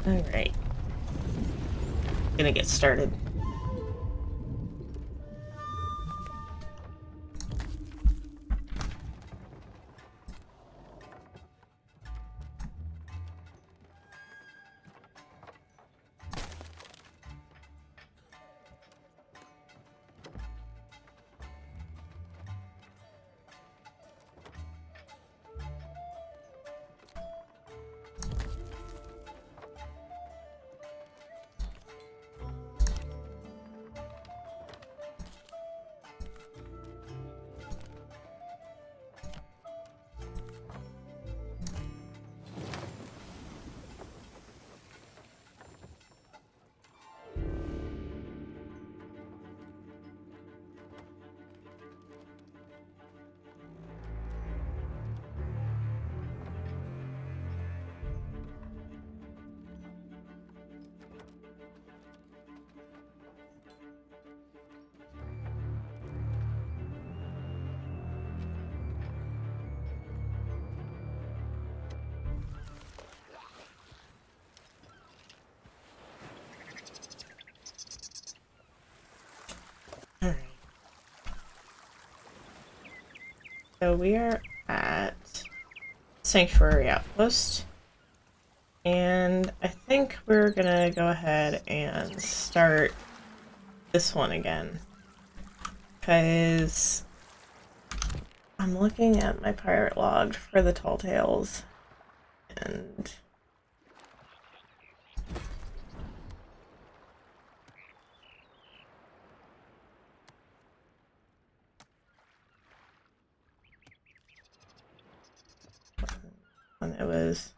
Alright. Gonna get started. Alright. So we are at Sanctuary Outpost. And I think we're gonna go ahead and start this one again. Because I'm looking at my pirate log for the Tall Tales. And when it was...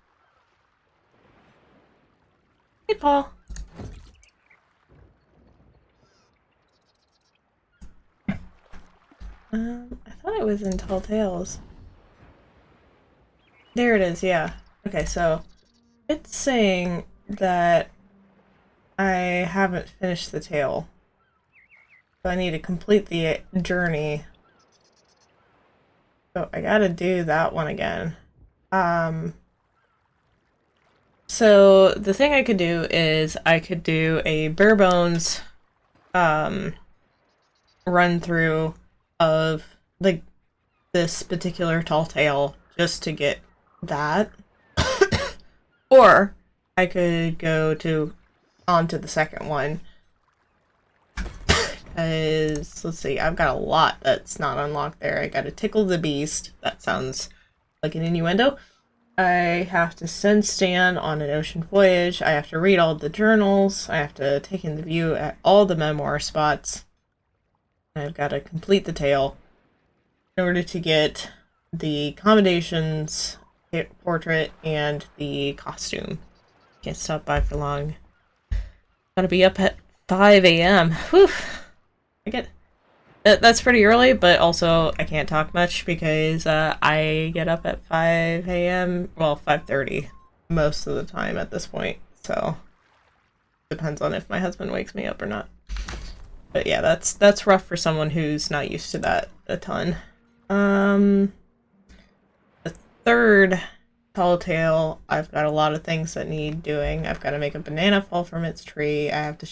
Hey, Paul. I thought it was in Tall Tales. There it is, yeah. Okay, so it's saying that I haven't finished the tale. So I need to complete the journey. So I gotta do that one again. So the thing I could do is I could do a bare bones run through of like this particular tall tale just to get that. Or I could go on to the second one. Because let's see, I've got a lot that's not unlocked there. I gotta tickle the beast. That sounds like an innuendo. I have to send Stan on an ocean voyage. I have to read all the journals. I have to take in the view at all the memoir spots. I've got to complete the tale in order to get the accommodations, portrait, and the costume. Can't stop by for long. Gotta be up at 5 a.m. Whew. That's pretty early, but also I can't talk much because I get up at 5 a.m. Well, 5:30 most of the time at this point. So depends on if my husband wakes me up or not. But yeah, that's rough for someone who's not used to that a ton. The third tall tale, I've got a lot of things that need doing. I've got to make a banana fall from its tree. I have to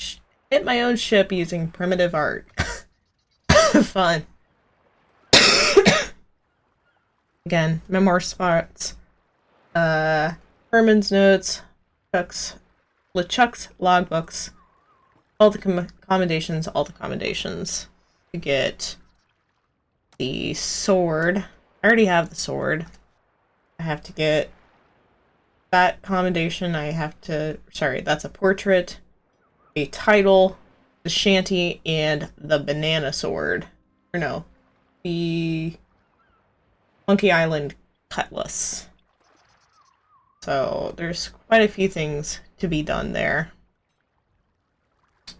hit my own ship using primitive art. Fun. Again, memoir spots, Herman's notes, LeChuck's logbooks, all the accommodations to get the sword. I already have the sword. I have to get that commendation. Sorry, that's a portrait, a title, the shanty, and the banana sword. Or no, the Monkey Island cutlass. So there's quite a few things to be done there.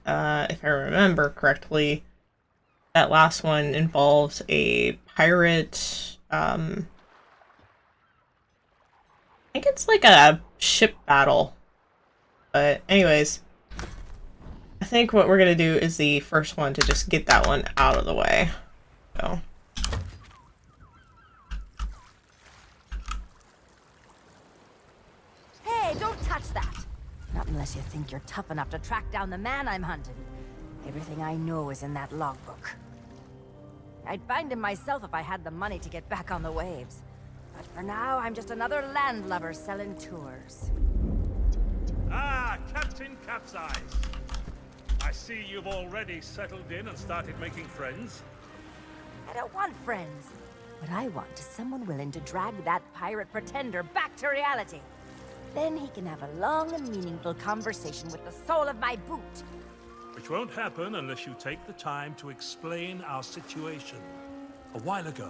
If I remember correctly, that last one involves a pirate, I think it's like a ship battle. But anyways, I think what we're gonna do is the first one to just get that one out of the way. So. Hey, don't touch that! Not Unless you think you're tough enough to track down the man I'm hunting. Everything I know is in that logbook. I'd find him myself if I had the money to get back on the waves. But for now, I'm just another landlubber selling tours. Ah, Captain Capsize. I see you've already settled in and started making friends. I don't want friends. What I want is someone willing to drag that pirate pretender back to reality. Then he can have a long and meaningful conversation with the sole of my boot. Which won't happen unless you take the time to explain our situation. A while ago,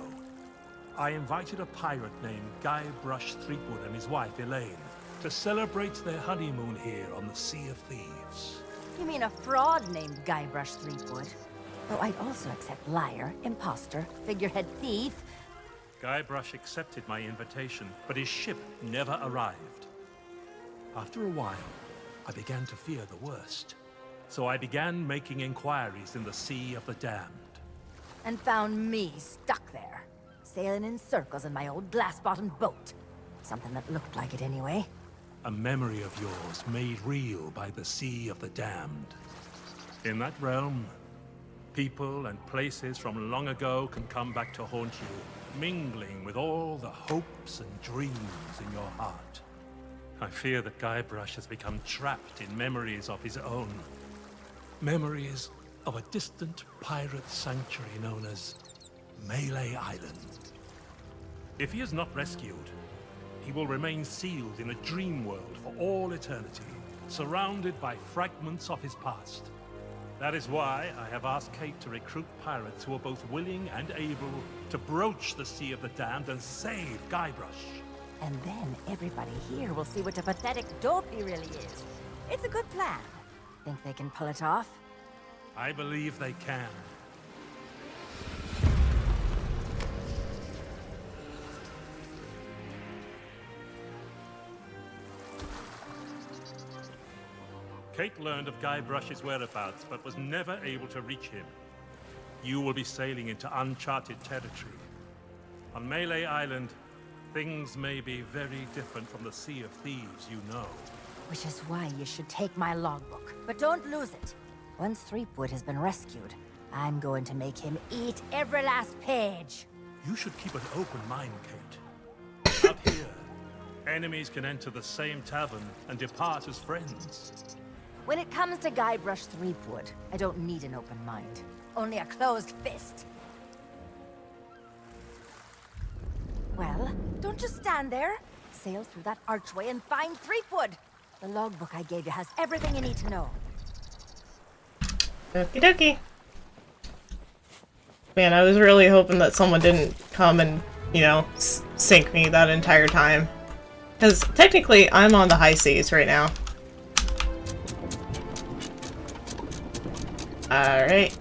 I invited a pirate named Guybrush Threepwood and his wife Elaine to celebrate their honeymoon here on the Sea of Thieves. You mean a fraud named Guybrush Threepwood? Though I'd also accept liar, imposter, figurehead thief. Guybrush accepted my invitation, but his ship never arrived. After a while, I began to fear the worst. So I began making inquiries in the Sea of the Damned. And found me stuck there, sailing in circles in my old glass-bottomed boat. Something that looked like it anyway. A memory of yours made real by the Sea of the Damned. In that realm, people and places from long ago can come back to haunt you, mingling with all the hopes and dreams in your heart. I fear that Guybrush has become trapped in memories of his own. Memories of a distant pirate sanctuary known as Melee Island. If he is not rescued, he will remain sealed in a dream world for all eternity, surrounded by fragments of his past. That is why I have asked Kate to recruit pirates who are both willing and able to broach the Sea of the Damned and save Guybrush. And then everybody here will see what a pathetic dope he really is. It's a good plan. Think they can pull it off? I believe they can. Kate learned of Guybrush's whereabouts, but was never able to reach him. You will be sailing into uncharted territory. On Melee Island, things may be very different from the Sea of Thieves you know. Which is why you should take my logbook. But don't lose it. Once Threepwood has been rescued, I'm going to make him eat every last page. You should keep an open mind, Kate. Out here, enemies can enter the same tavern and depart as friends. When it comes to Guybrush Threepwood, I don't need an open mind. Only a closed fist. Well, don't just stand there. Sail through that archway and find Threepwood. The logbook I gave you has everything you need to know. Okie dokie. Man, I was really hoping that someone didn't come and, you know, sink me that entire time. Because technically, I'm on the high seas right now. Alright.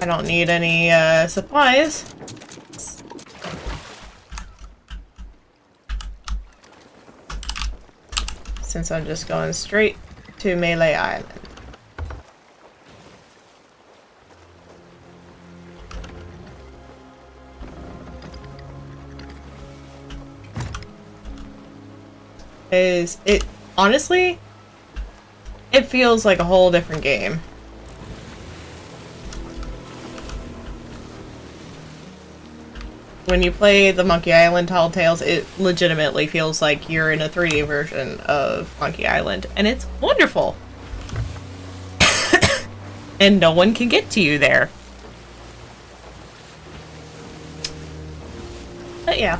I don't need any, supplies. Since I'm just going straight to Melee Island. Honestly, it feels like a whole different game. When you play the Monkey Island Tall Tales, it legitimately feels like you're in a 3D version of Monkey Island, and it's wonderful. And no one can get to you there. But yeah.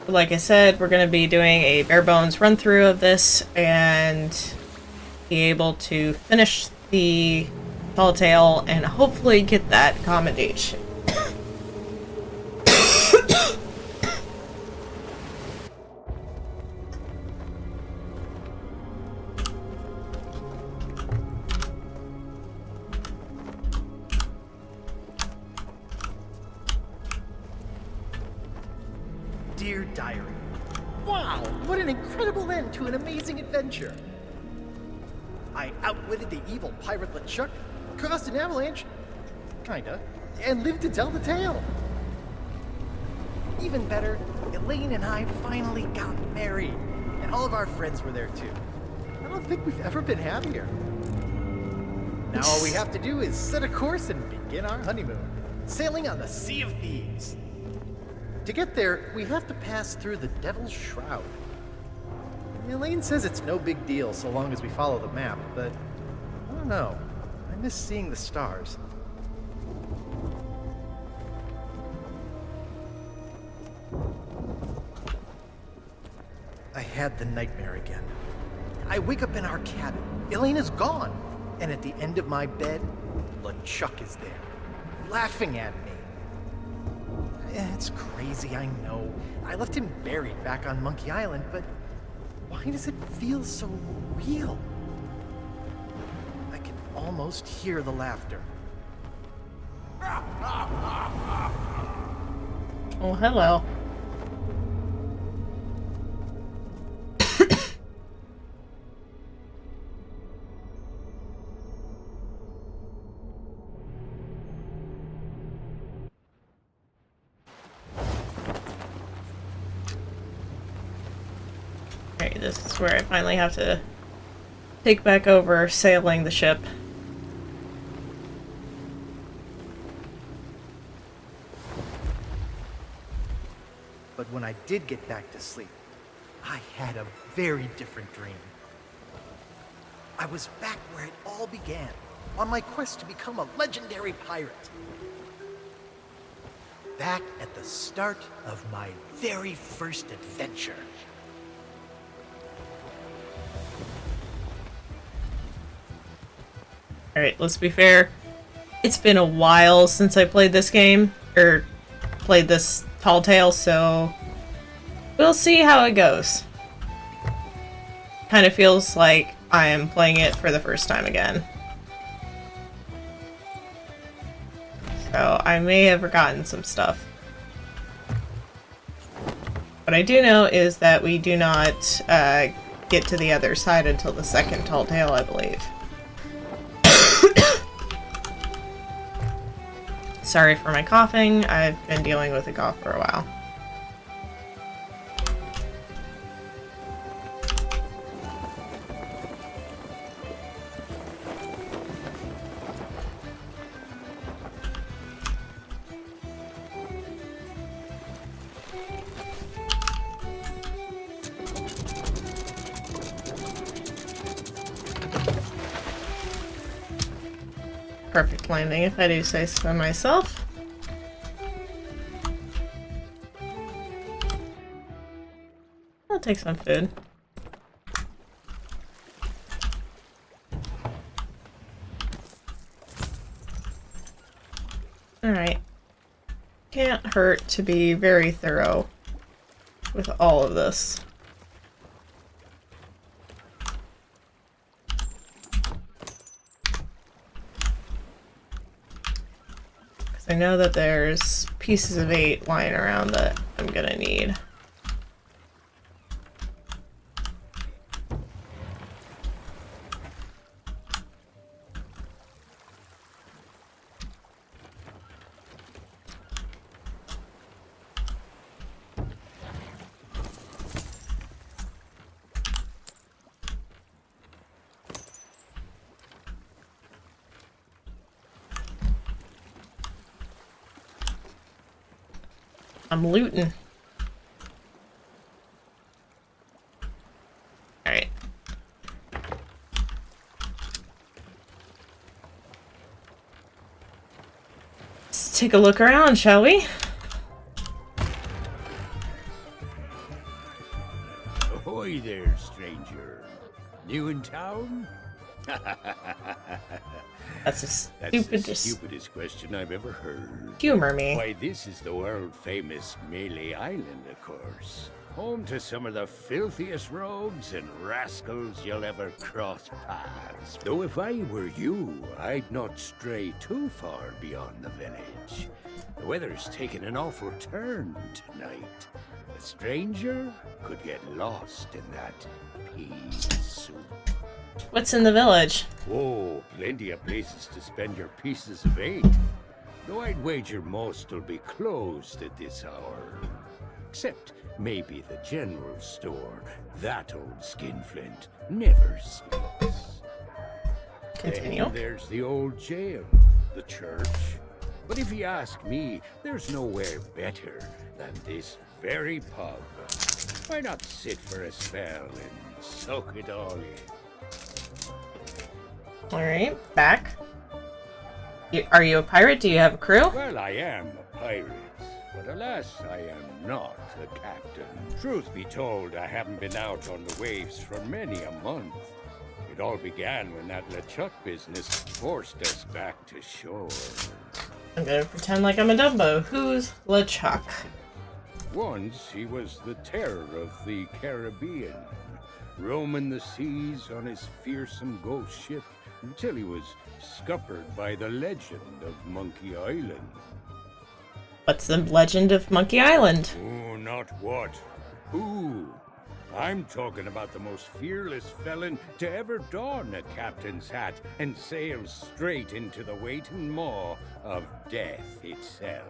Like I said, we're going to be doing a bare bones run through of this and be able to finish the Tall Tale and hopefully get that commendation. Dear Diary, wow, what an incredible end to an amazing adventure. I outwitted the evil pirate LeChuck, caused an avalanche, kinda, and live to tell the tale. Even better, Elaine and I finally got married, and all of our friends were there too. I don't think we've ever been happier. Now all we have to do is set a course and begin our honeymoon, sailing on the Sea of Thieves. To get there, we have to pass through the Devil's Shroud. Elaine says it's no big deal so long as we follow the map, but I don't know. I miss seeing the stars. I had the nightmare again. I wake up in our cabin. Elaine is gone. And at the end of my bed, LeChuck is there, laughing at me. It's crazy, I know. I left him buried back on Monkey Island, but why does it feel so real? I can almost hear the laughter. Oh, hello. Okay, this is where I finally have to take back over sailing the ship. But when I did get back to sleep, I had a very different dream. I was back where it all began, on my quest to become a legendary pirate. Back at the start of my very first adventure. Alright, let's be fair. It's been a while since I played this game, or played this Tall Tale, so we'll see how it goes. Kind of feels like I am playing it for the first time again. So I may have forgotten some stuff. What I do know is that we do not get to the other side until the second Tall Tale, I believe. Sorry for my coughing. I've been dealing with a cough for a while. Perfect landing, if I do say so myself. I'll take some food. Alright. Can't hurt to be very thorough with all of this. I know that there's pieces of 8 lying around that I'm gonna need. I'm looting. Alright. Let's take a look around, shall we? Ahoy there, stranger. New in town? That's the stupidest question I've ever heard. Humor me. Why, this is the world-famous Melee Island, of course. Home to some of the filthiest rogues and rascals you'll ever cross paths. Though if I were you, I'd not stray too far beyond the village. The weather's taken an awful turn tonight. A stranger could get lost in that pea soup. What's in the village? Oh, plenty of places to spend your pieces of 8. though I'd wager most will be closed at this hour. Except maybe the general store. That old skinflint never sleeps. Continue. Then there's the old jail, the church. But if you ask me, there's nowhere better than this very pub. Why not sit for a spell and soak it all in? Alright, back. Are you a pirate? Do you have a crew? Well, I am a pirate, but alas, I am not a captain. Truth be told, I haven't been out on the waves for many a month. It all began when that LeChuck business forced us back to shore. I'm gonna pretend like I'm a Dumbo. Who's LeChuck? Once he was the terror of the Caribbean, roaming the seas on his fearsome ghost ship until he was scuppered by the legend of Monkey Island. What's the legend of Monkey Island? Oh, not what. Who? I'm talking about the most fearless felon to ever don a captain's hat and sail straight into the waiting maw of death itself.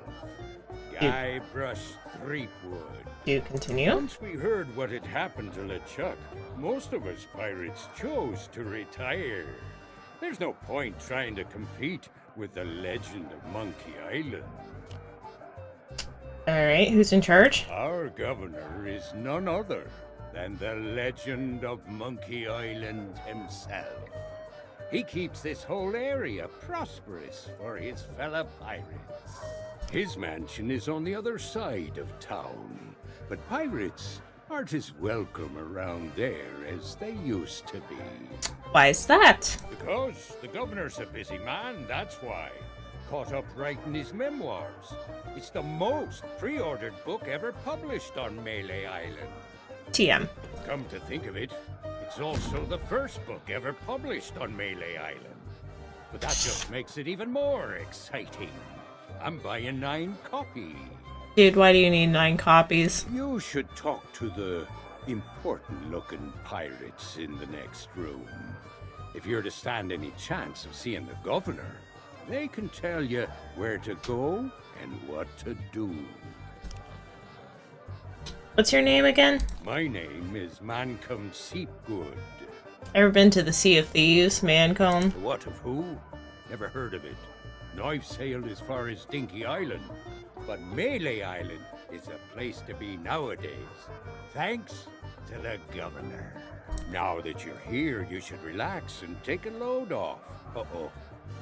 Guybrush Threepwood. Do you continue? Once we heard what had happened to LeChuck, most of us pirates chose to retire. There's no point trying to compete with the legend of Monkey Island. Alright, who's in charge? Our governor is none other than the legend of Monkey Island himself. He keeps this whole area prosperous for his fellow pirates. His mansion is on the other side of town, but pirates aren't as welcome around there as they used to be. Why is that? Because the governor's a busy man, that's why. Caught up writing his memoirs. It's the most pre-ordered book ever published on Melee Island. TM. Come to think of it, it's also the first book ever published on Melee Island. But that just makes it even more exciting. I'm buying 9 copies. Dude, why do you need 9 copies? You should talk to the important-looking pirates in the next room. If you're to stand any chance of seeing the governor, they can tell you where to go and what to do. What's your name again? My name is Mancom Seepgood. Ever been to the Sea of Thieves, Mancomb? What of who? Never heard of it. No, I've sailed as far as Dinky Island, but Melee Island is the place to be nowadays, thanks to the governor. Now that you're here, you should relax and take a load off. Uh-oh,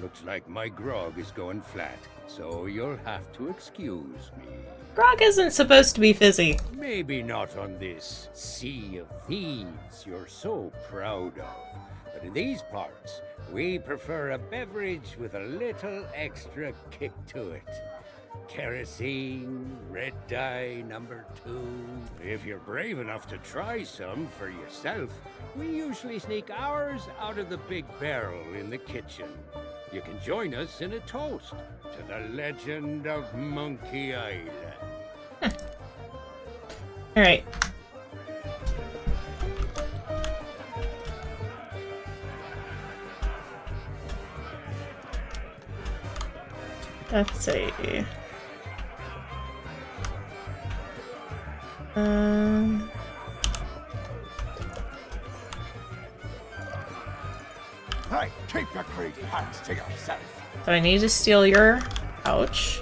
looks like my grog is going flat, so you'll have to excuse me. Grog isn't supposed to be fizzy. Maybe not on this Sea of Thieves you're so proud of, but in these parts, we prefer a beverage with a little extra kick to it. Kerosene, red dye, number 2. If you're brave enough to try some for yourself, we usually sneak ours out of the big barrel in the kitchen. You can join us in a toast to the legend of Monkey Island. Alright. Let's see. Hey, keep your greedy hands to yourself. So I need to steal your pouch.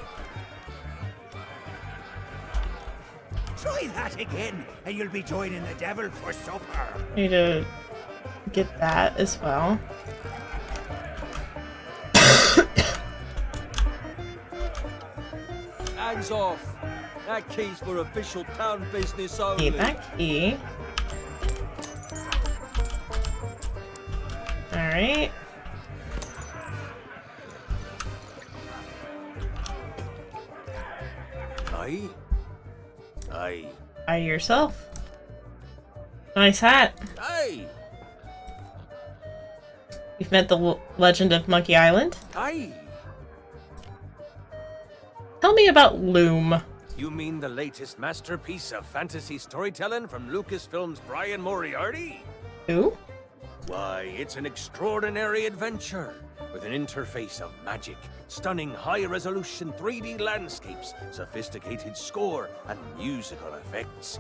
Try that again, and you'll be joining the devil for supper. Need to get that as well. Hands off. That key's for official town business only. Need that key. Alright. Aye? Aye. By yourself. Nice hat. Aye! You've met the legend of Monkey Island? Aye! Tell me about Loom. You mean the latest masterpiece of fantasy storytelling from Lucasfilm's Brian Moriarty? Who? Why, it's an extraordinary adventure. with an interface of magic, stunning high-resolution 3D landscapes, sophisticated score, and musical effects.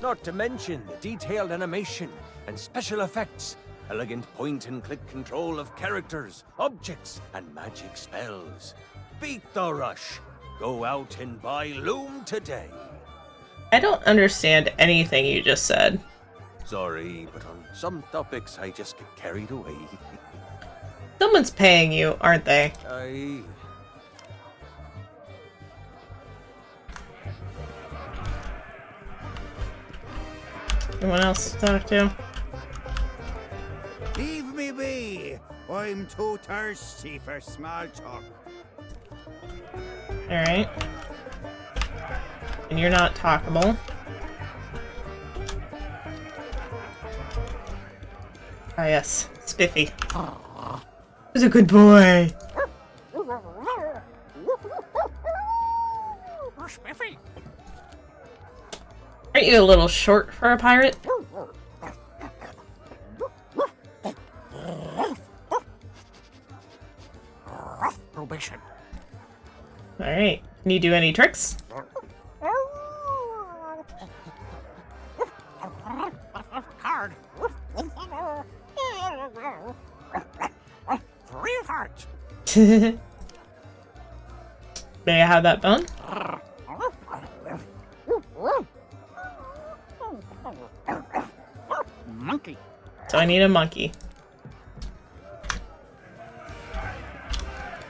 Not to mention the detailed animation and special effects, elegant point-and-click control of characters, objects, and magic spells. Beat the rush. Go out and buy Loom today. I don't understand anything you just said. Sorry, but on some topics I just get carried away. Someone's paying you, aren't they? Anyone else to talk to? Leave me be. I'm too thirsty for small talk. Alright. And you're not talkable. Ah, yes. Spiffy. He's a good boy. Spiffy. Aren't you a little short for a pirate? Probation. Alright. Can you do any tricks? Card. 3 hearts. May I have that bone? Monkey. So I need a monkey.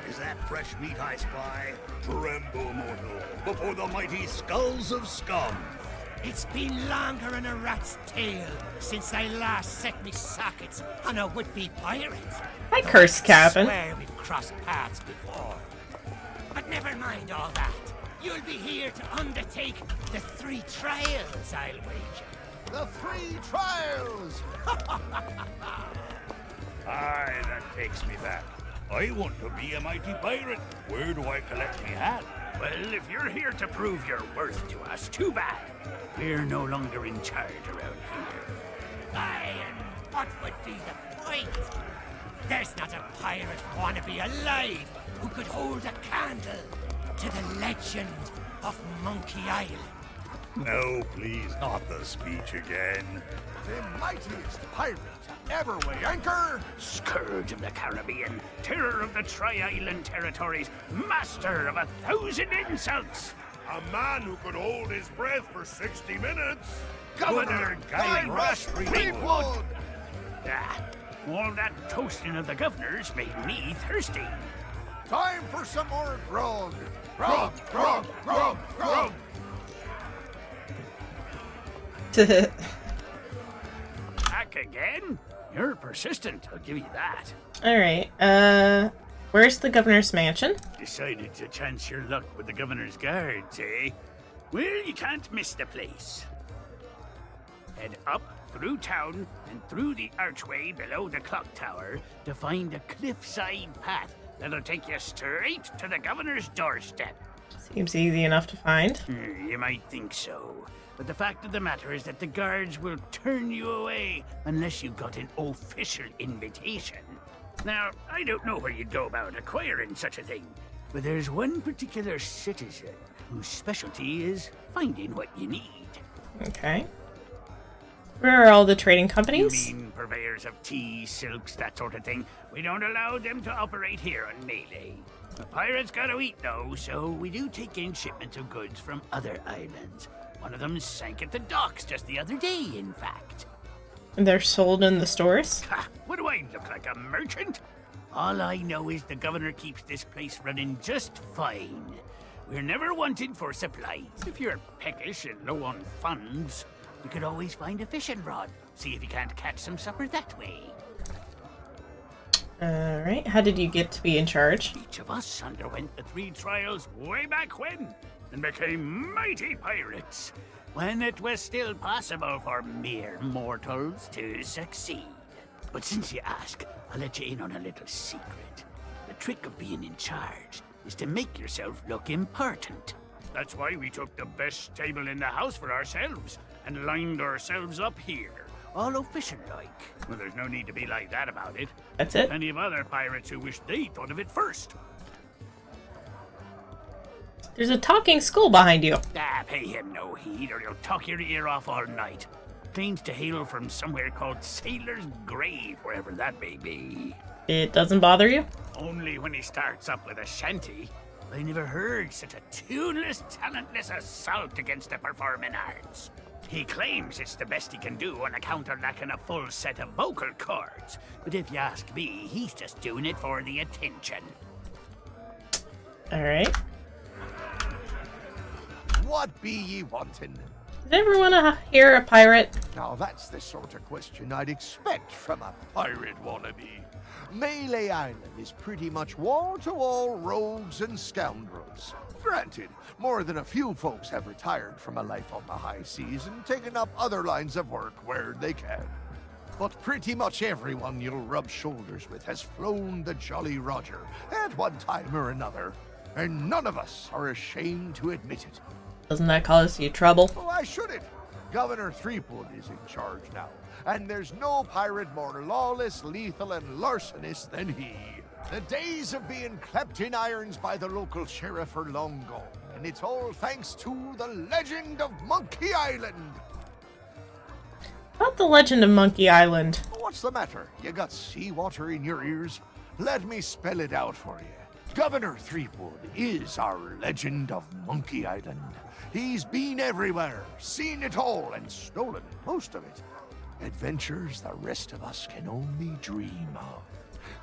Is that fresh meat I spy? Tremble, mortal, before the mighty skulls of scum. It's been longer than a rat's tail since I last set me sockets on a would-be pirate. Hi, Curse Cabin. I swear we've crossed paths before. But never mind all that. You'll be here to undertake the 3 trials, I'll wager. The 3 trials! Aye, that takes me back. I want to be a mighty pirate. Where do I collect me hat? Well, if you're here to prove your worth to us, too bad. We're no longer in charge around here. Aye, and what would be the point? There's not a pirate wannabe alive who could hold a candle to the legend of Monkey Island. No, please, not the speech again. The mightiest pirate ever weigh anchor! Scourge of the Caribbean, terror of the Tri-Island territories, master of 1,000 insults. A man who could hold his breath for 60 minutes. Governor Guy Rush Greenwood! Ah, all that toasting of the governors made me thirsty. Time for some more grog! Grog, grog, grog, grog! Back again? You're persistent, I'll give you that. Alright, where's the governor's mansion? Decided to chance your luck with the governor's guards, eh? Well, you can't miss the place. Head up, through town, and through the archway below the clock tower to find a cliffside path that'll take you straight to the governor's doorstep. Seems easy enough to find. You might think so. But the fact of the matter is that the guards will turn you away unless you've got an official invitation. Now, I don't know where you'd go about acquiring such a thing, but there's one particular citizen whose specialty is finding what you need. Okay. Where are all the trading You companies? mean purveyors of tea, silks, that sort of thing? We don't allow them to operate here on Melee. The pirates gotta eat, though, so we do take in shipments of goods from other islands. One of them sank at the docks just the other day, in fact. They're sold in the stores? Ha! What do I look like, a merchant? All I know is the governor keeps this place running just fine. We're never wanted for supplies. If you're peckish and low on funds, you could always find a fishing rod. See if you can't catch some supper that way. Alright, how did you get to be in charge? Each of us underwent the 3 trials way back when, and became mighty pirates, when it was still possible for mere mortals to succeed. But since you ask, I'll let you in on a little secret. The trick of being in charge is to make yourself look important. That's why we took the best table in the house for ourselves, and lined ourselves up here, All fishing like. Well, there's no need to be like that about it. That's it? Plenty of other pirates who wish they thought of it first. There's a talking skull behind you. Ah, pay him no heed, or he'll talk your ear off all night. Claims to hail from somewhere called Sailor's Grave, wherever that may be. It doesn't bother you? Only when he starts up with a shanty. I never heard such a tuneless, talentless assault against the performing arts. He claims it's the best he can do on account of lacking a full set of vocal cords. But if you ask me, he's just doing it for the attention. Alright. What be ye wanting? Does everyone hear a pirate? Now that's the sort of question I'd expect from a pirate wannabe. Melee Island is pretty much wall-to-wall rogues and scoundrels. Granted, more than a few folks have retired from a life on the high seas and taken up other lines of work where they can. But pretty much everyone you'll rub shoulders with has flown the Jolly Roger at one time or another, and none of us are ashamed to admit it. Doesn't that cause you trouble? Oh, I shouldn't. Governor Threepwood is in charge now, and there's no pirate more lawless, lethal, and larcenous than he. The days of being clapped in irons by the local sheriff are long gone, and it's all thanks to the legend of Monkey Island. About the legend of Monkey Island. What's the matter? You got seawater in your ears? Let me spell it out for you. Governor Threepwood is our legend of Monkey Island. He's been everywhere, seen it all, and stolen most of it. Adventures the rest of us can only dream of.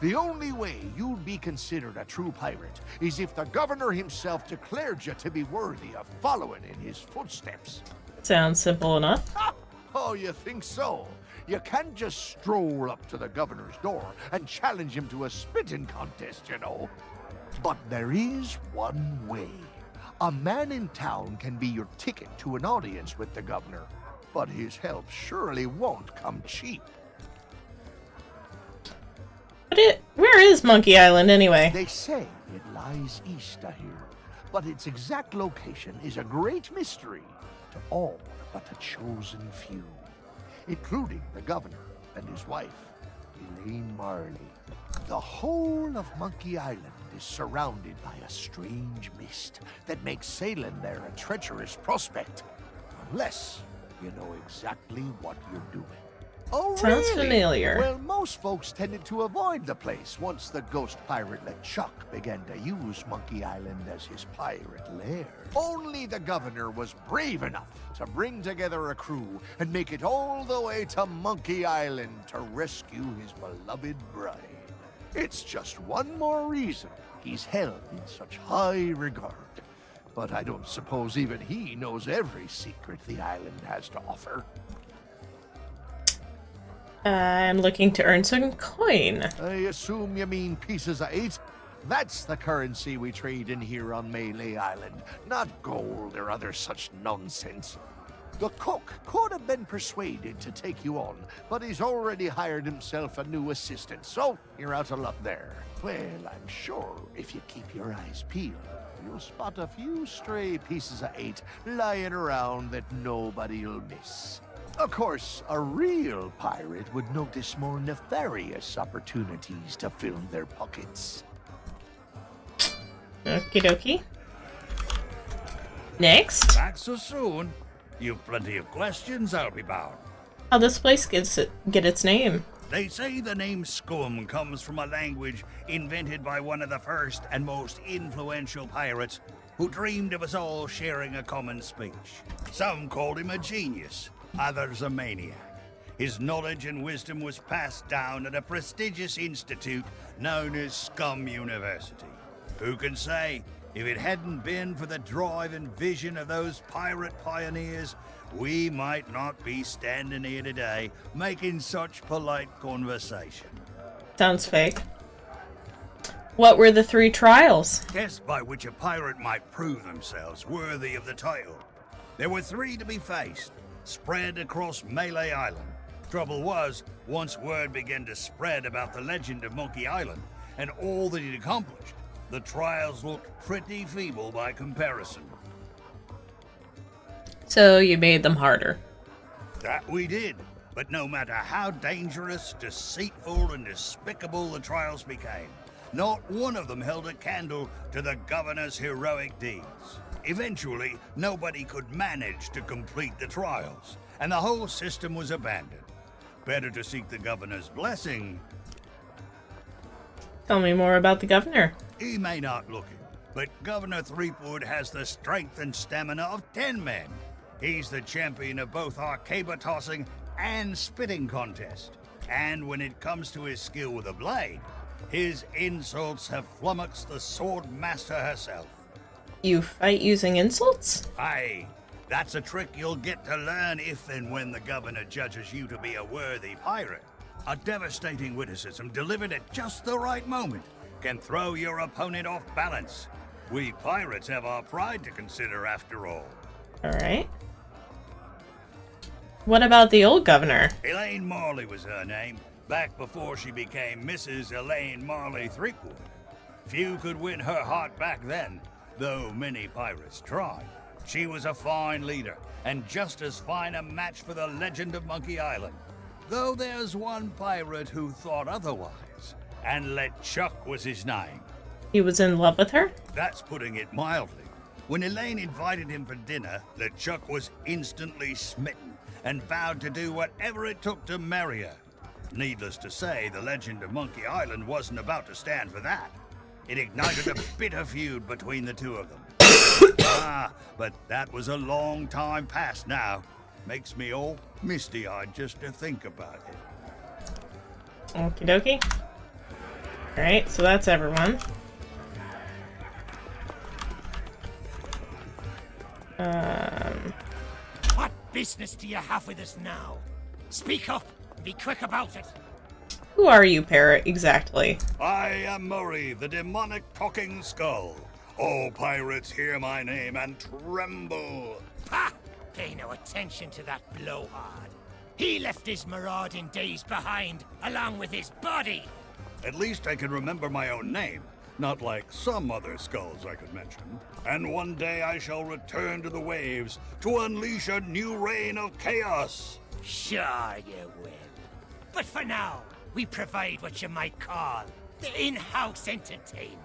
The only way you'd be considered a true pirate is if the governor himself declared you to be worthy of following in his footsteps. Sounds simple enough. Oh, you think so? You can't just stroll up to the governor's door and challenge him to a spitting contest, you know. But there is one way. A man in town can be your ticket to an audience with the governor, but his help surely won't come cheap. But where is Monkey Island anyway? They say it lies east of here, but its exact location is a great mystery to all but the chosen few, including the governor and his wife, Elaine Marley. The whole of Monkey Island is surrounded by a strange mist that makes sailing there a treacherous prospect, unless you know exactly what you're doing. Oh, Sounds really? familiar. Well, most folks tended to avoid the place once the ghost pirate LeChuck began to use Monkey Island as his pirate lair. Only the governor was brave enough to bring together a crew and make it all the way to Monkey Island to rescue his beloved bride. It's just one more reason he's held in such high regard. But I don't suppose even he knows every secret the island has to offer. I'm looking to earn some coin. I assume you mean pieces of 8? That's the currency we trade in here on Melee Island, not gold or other such nonsense. The cook could have been persuaded to take you on, but he's already hired himself a new assistant, so you're out of luck there. Well, I'm sure if you keep your eyes peeled, you'll spot a few stray pieces of 8 lying around that nobody'll miss. Of course, a real pirate would notice more nefarious opportunities to fill their pockets. Okie dokie. Next. Back so soon? You've plenty of questions, I'll be bound. How this place get its name? They say the name Scum comes from a language invented by one of the first and most influential pirates who dreamed of us all sharing a common speech. Some called him a genius, others a maniac. His knowledge and wisdom was passed down at a prestigious institute known as Scum University. Who can say, if it hadn't been for the drive and vision of those pirate pioneers, we might not be standing here today making such polite conversation. Sounds fake. What were the 3 trials? Tests by which a pirate might prove themselves worthy of the title. There were 3 to be faced, spread across Melee Island. Trouble was, once word began to spread about the legend of Monkey Island and all that he'd accomplished, the trials looked pretty feeble by comparison. So you made them harder. That we did. But no matter how dangerous, deceitful, and despicable the trials became, not one of them held a candle to the governor's heroic deeds. Eventually, nobody could manage to complete the trials, and the whole system was abandoned. Better to seek the governor's blessing. Tell me more about the governor. He may not look it, but Governor Threepwood has the strength and stamina of 10 men. He's the champion of both our caber tossing and spitting contest. And when it comes to his skill with a blade, his insults have flummoxed the sword master herself. You fight using insults? Aye, that's a trick you'll get to learn if and when the governor judges you to be a worthy pirate. A devastating witticism delivered at just the right moment can throw your opponent off balance. We pirates have our pride to consider after all. Alright. What about the old governor? Elaine Marley was her name, back before she became Mrs. Elaine Marley Threepwood. Few could win her heart back then, though many pirates tried. She was a fine leader, and just as fine a match for the legend of Monkey Island. Though there's one pirate who thought otherwise, and LeChuck was his name. He was in love with her? That's putting it mildly. When Elaine invited him for dinner, LeChuck was instantly smitten and vowed to do whatever it took to marry her. Needless to say, the legend of Monkey Island wasn't about to stand for that. It ignited a bitter feud between the two of them. But that was a long time past now. Makes me all misty-eyed just to think about it. Okie dokie. Alright, so that's everyone. What business do you have with us now? Speak up and be quick about it. Who are you, Parrot, exactly? I am Murray, the demonic talking skull. All pirates hear my name and tremble. Ha! Pay no attention to that blowhard. He left his marauding days behind, along with his body. At least I can remember my own name, not like some other skulls I could mention. And one day I shall return to the waves to unleash a new reign of chaos. Sure you will. But for now, we provide what you might call the in-house entertainment.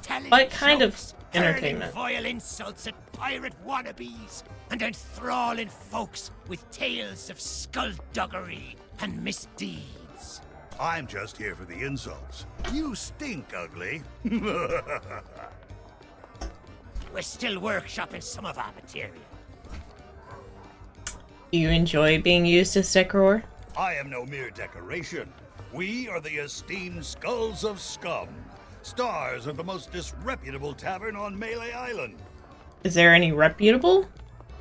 Telling What kind of jokes, entertainment? hurling vile insults at pirate wannabes, and enthralling folks with tales of skullduggery and misdeeds. I'm just here for the insults. You stink, ugly. We're still workshopping some of our material. Do you enjoy being used as decor? I am no mere decoration. We are the esteemed Skulls of Scum, stars of the most disreputable tavern on Melee Island. Is there any reputable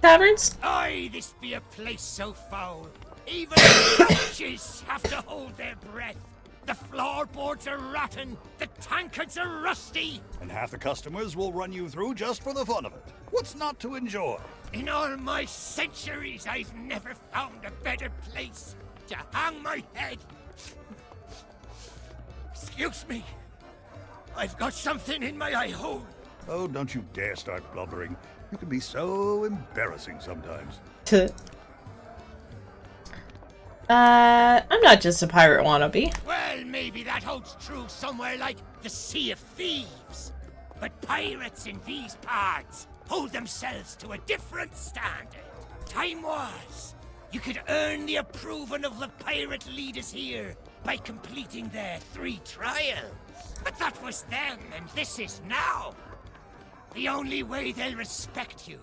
taverns? Aye, this be a place so foul. Even the couches have to hold their breath. The floorboards are rotten, the tankards are rusty. And half the customers will run you through just for the fun of it. What's not to enjoy? In all my centuries, I've never found a better place to hang my head. Excuse me. I've got something in my eye hole. Oh, don't you dare start blubbering. You can be so embarrassing sometimes. I'm not just a pirate wannabe. Well, maybe that holds true somewhere like the Sea of Thieves. But pirates in these parts hold themselves to a different standard. Time was, you could earn the approval of the pirate leaders here by completing their 3 trials. But that was then, and this is now. The only way they'll respect you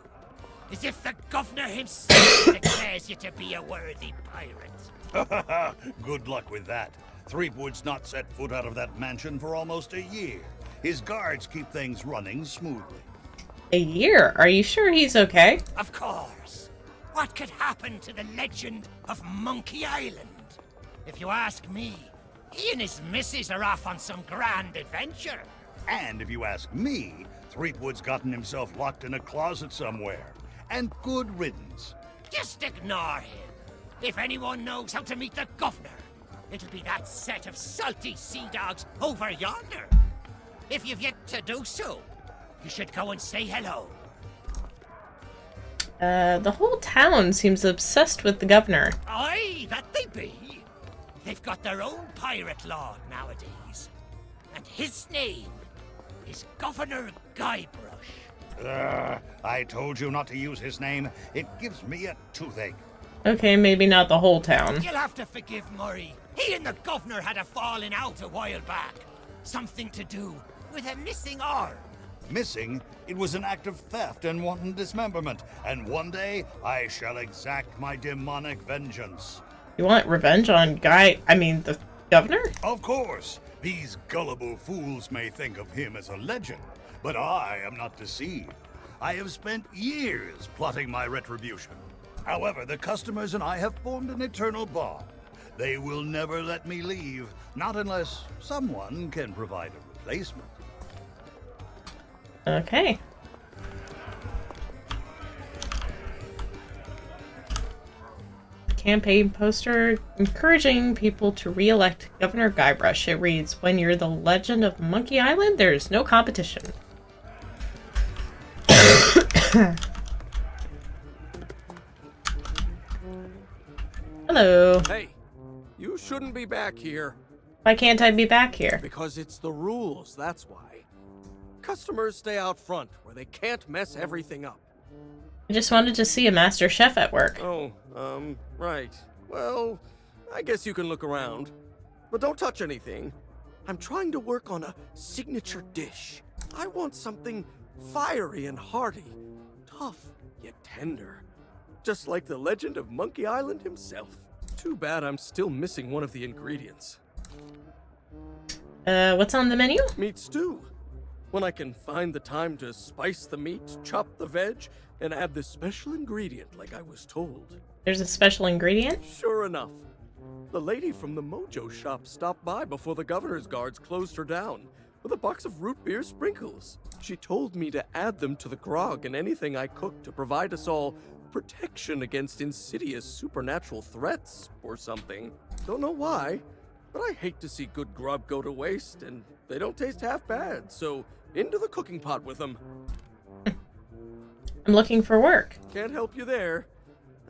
is if the governor himself declares you to be a worthy pirate. Good luck with that. Threepwood's not set foot out of that mansion for almost a year. His guards keep things running smoothly. A year? Are you sure he's okay? Of course. What could happen to the legend of Monkey Island? If you ask me, he and his missus are off on some grand adventure. And if you ask me, Threepwood's gotten himself locked in a closet somewhere. And good riddance. Just ignore him. If anyone knows how to meet the governor, it'll be that set of salty sea dogs over yonder. If you've yet to do so, you should go and say hello. The whole town seems obsessed with the governor. Aye, that they be. They've got their own pirate lord nowadays. And his name is Governor Guybrush. I told you not to use his name. It gives me a toothache. Okay, maybe not the whole town. You'll have to forgive Murray. He and the governor had a falling out a while back. Something to do with a missing arm. Missing, it was an act of theft and wanton dismemberment, and one day I shall exact my demonic vengeance. You want revenge on the governor? Of course, these gullible fools may think of him as a legend, but I am not deceived. I have spent years plotting my retribution. However, the customers and I have formed an eternal bond. They will never let me leave, not unless someone can provide a replacement. Okay. Campaign poster encouraging people to re-elect Governor Guybrush. It reads, "When you're the legend of Monkey Island, there's no competition." Hello. Hey, you shouldn't be back here. Why can't I be back here? Because it's the rules, that's why. Customers stay out front, where they can't mess everything up. I just wanted to see a master chef at work. Oh, right. Well, I guess you can look around. But don't touch anything. I'm trying to work on a signature dish. I want something fiery and hearty. Tough, yet tender. Just like the legend of Monkey Island himself. Too bad I'm still missing one of the ingredients. What's on the menu? Meat stew. When I can find the time to spice the meat, chop the veg, and add this special ingredient like I was told. There's a special ingredient? Sure enough. The lady from the Mojo shop stopped by before the governor's guards closed her down with a box of root beer sprinkles. She told me to add them to the grog and anything I cooked to provide us all protection against insidious supernatural threats or something. Don't know why, but I hate to see good grub go to waste, and they don't taste half bad, so into the cooking pot with them. I'm looking for work. Can't help you there.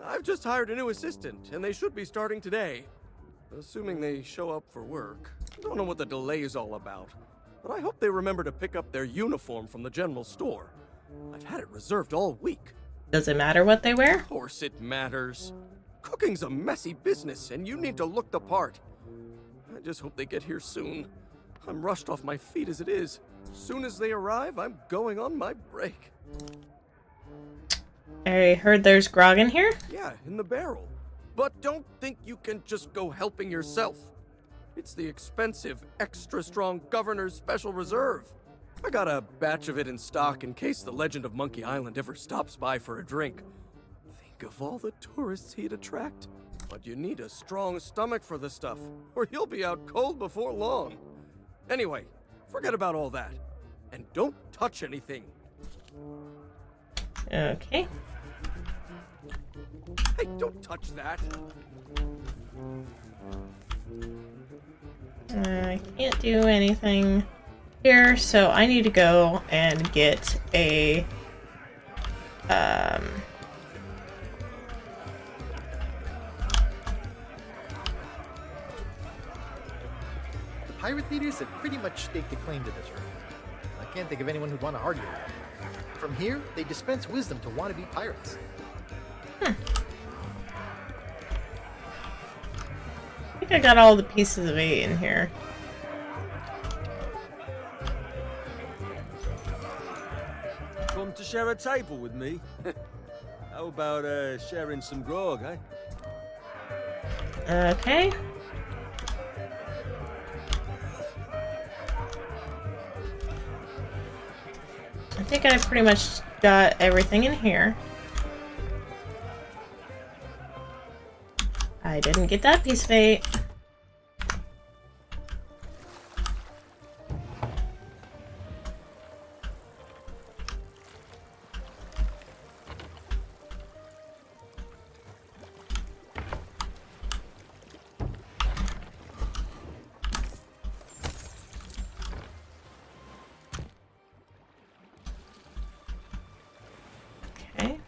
I've just hired a new assistant, and they should be starting today. Assuming they show up for work. Don't know what the delay is all about, but I hope they remember to pick up their uniform from the general store. I've had it reserved all week. Does it matter what they wear? Of course it matters. Cooking's a messy business, and you need to look the part. I just hope they get here soon. I'm rushed off my feet as it is. As soon as they arrive, I'm going on my break. I heard there's grog in here? Yeah, in the barrel. But don't think you can just go helping yourself. It's the expensive, extra strong Governor's Special Reserve. I got a batch of it in stock in case the legend of Monkey Island ever stops by for a drink. Think of all the tourists he'd attract. But you need a strong stomach for the stuff, or you'll be out cold before long. Anyway, forget about all that. And don't touch anything. Okay. Hey, don't touch that. I can't do anything here, so I need to go and get a The pirate leaders have pretty much staked a claim to this room. I can't think of anyone who'd want to argue with them. From here, they dispense wisdom to wannabe pirates. I think I got all the pieces of 8 in here. Come to share a table with me? How about sharing some grog, eh? Okay. I think I pretty much got everything in here. I didn't get that piece of 8. Okay.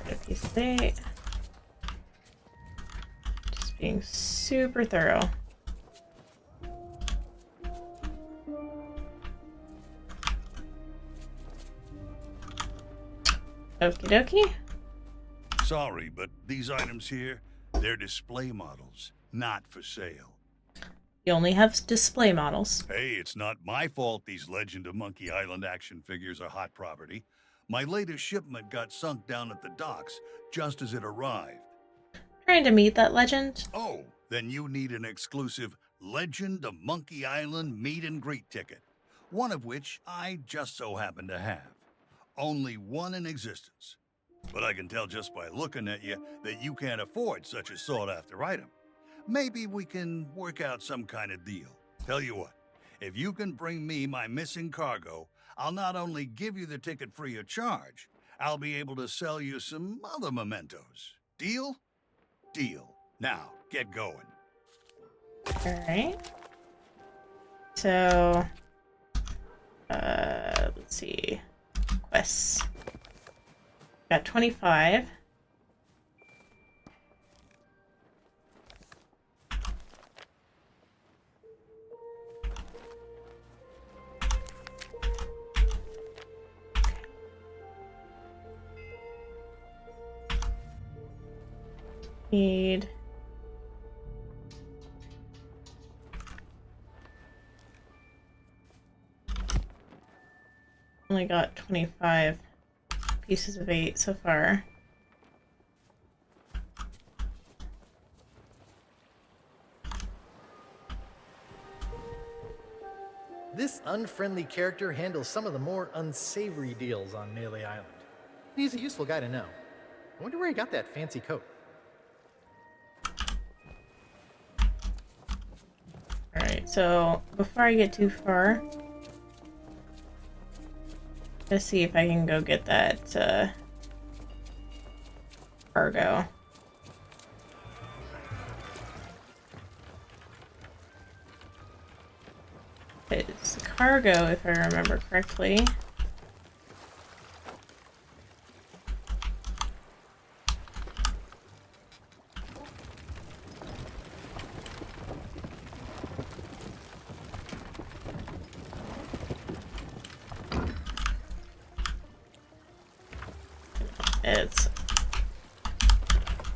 A piece of 8. Just being super thorough. Okie dokie. Sorry, but these items here, they're display models, not for sale. You only have display models. Hey, it's not my fault these Legend of Monkey Island action figures are hot property. My latest shipment got sunk down at the docks just as it arrived. Trying to meet that legend. Oh, then you need an exclusive Legend of Monkey Island meet and greet ticket, one of which I just so happen to have. Only one in existence. But I can tell just by looking at you that you can't afford such a sought-after item. Maybe we can work out some kind of deal. Tell you what, if you can bring me my missing cargo, I'll not only give you the ticket free of charge, I'll be able to sell you some other mementos. Deal? Deal. Now, get going. Alright. So, let's see. Quests. Got 25. Need only got 25 pieces of 8 so far. This unfriendly character handles some of the more unsavory deals on Melee Island. He's a useful guy to know. I wonder where he got that fancy coat. Alright, so before I get too far, let's see if I can go get that cargo. It's cargo, if I remember correctly. It's...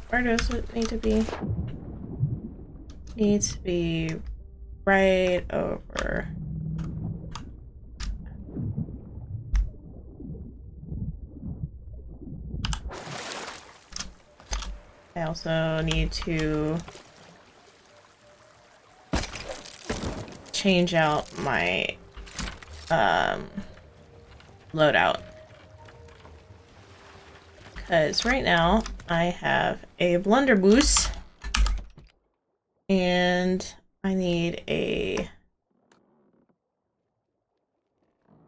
Where does it need to be? Needs to be right over. I also need to change out my loadout. Because right now I have a blunderbuss and I need a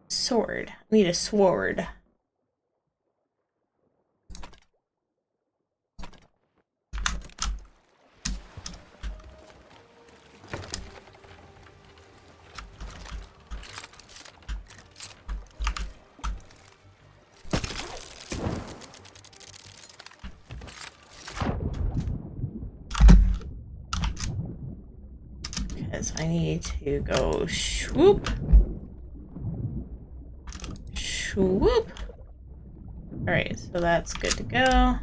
sword. I need a sword. Because I need to go swoop. Swoop. Alright, so that's good to go.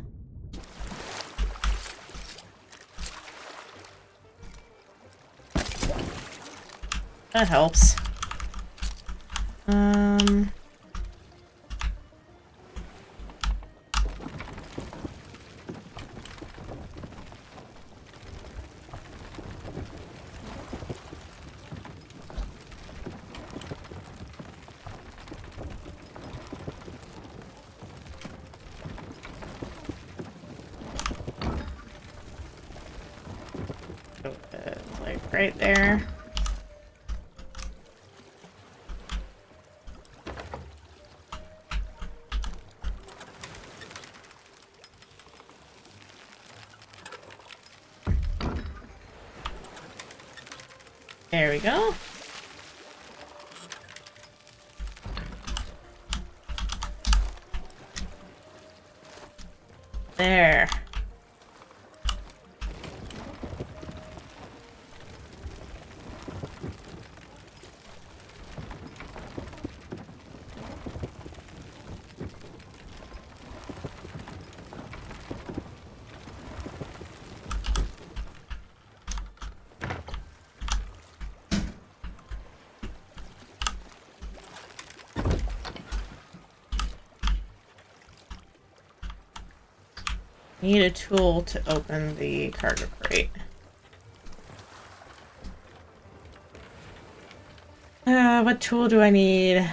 That helps. Like right there. There we go. There. Need a tool to open the cargo crate. What tool do I need?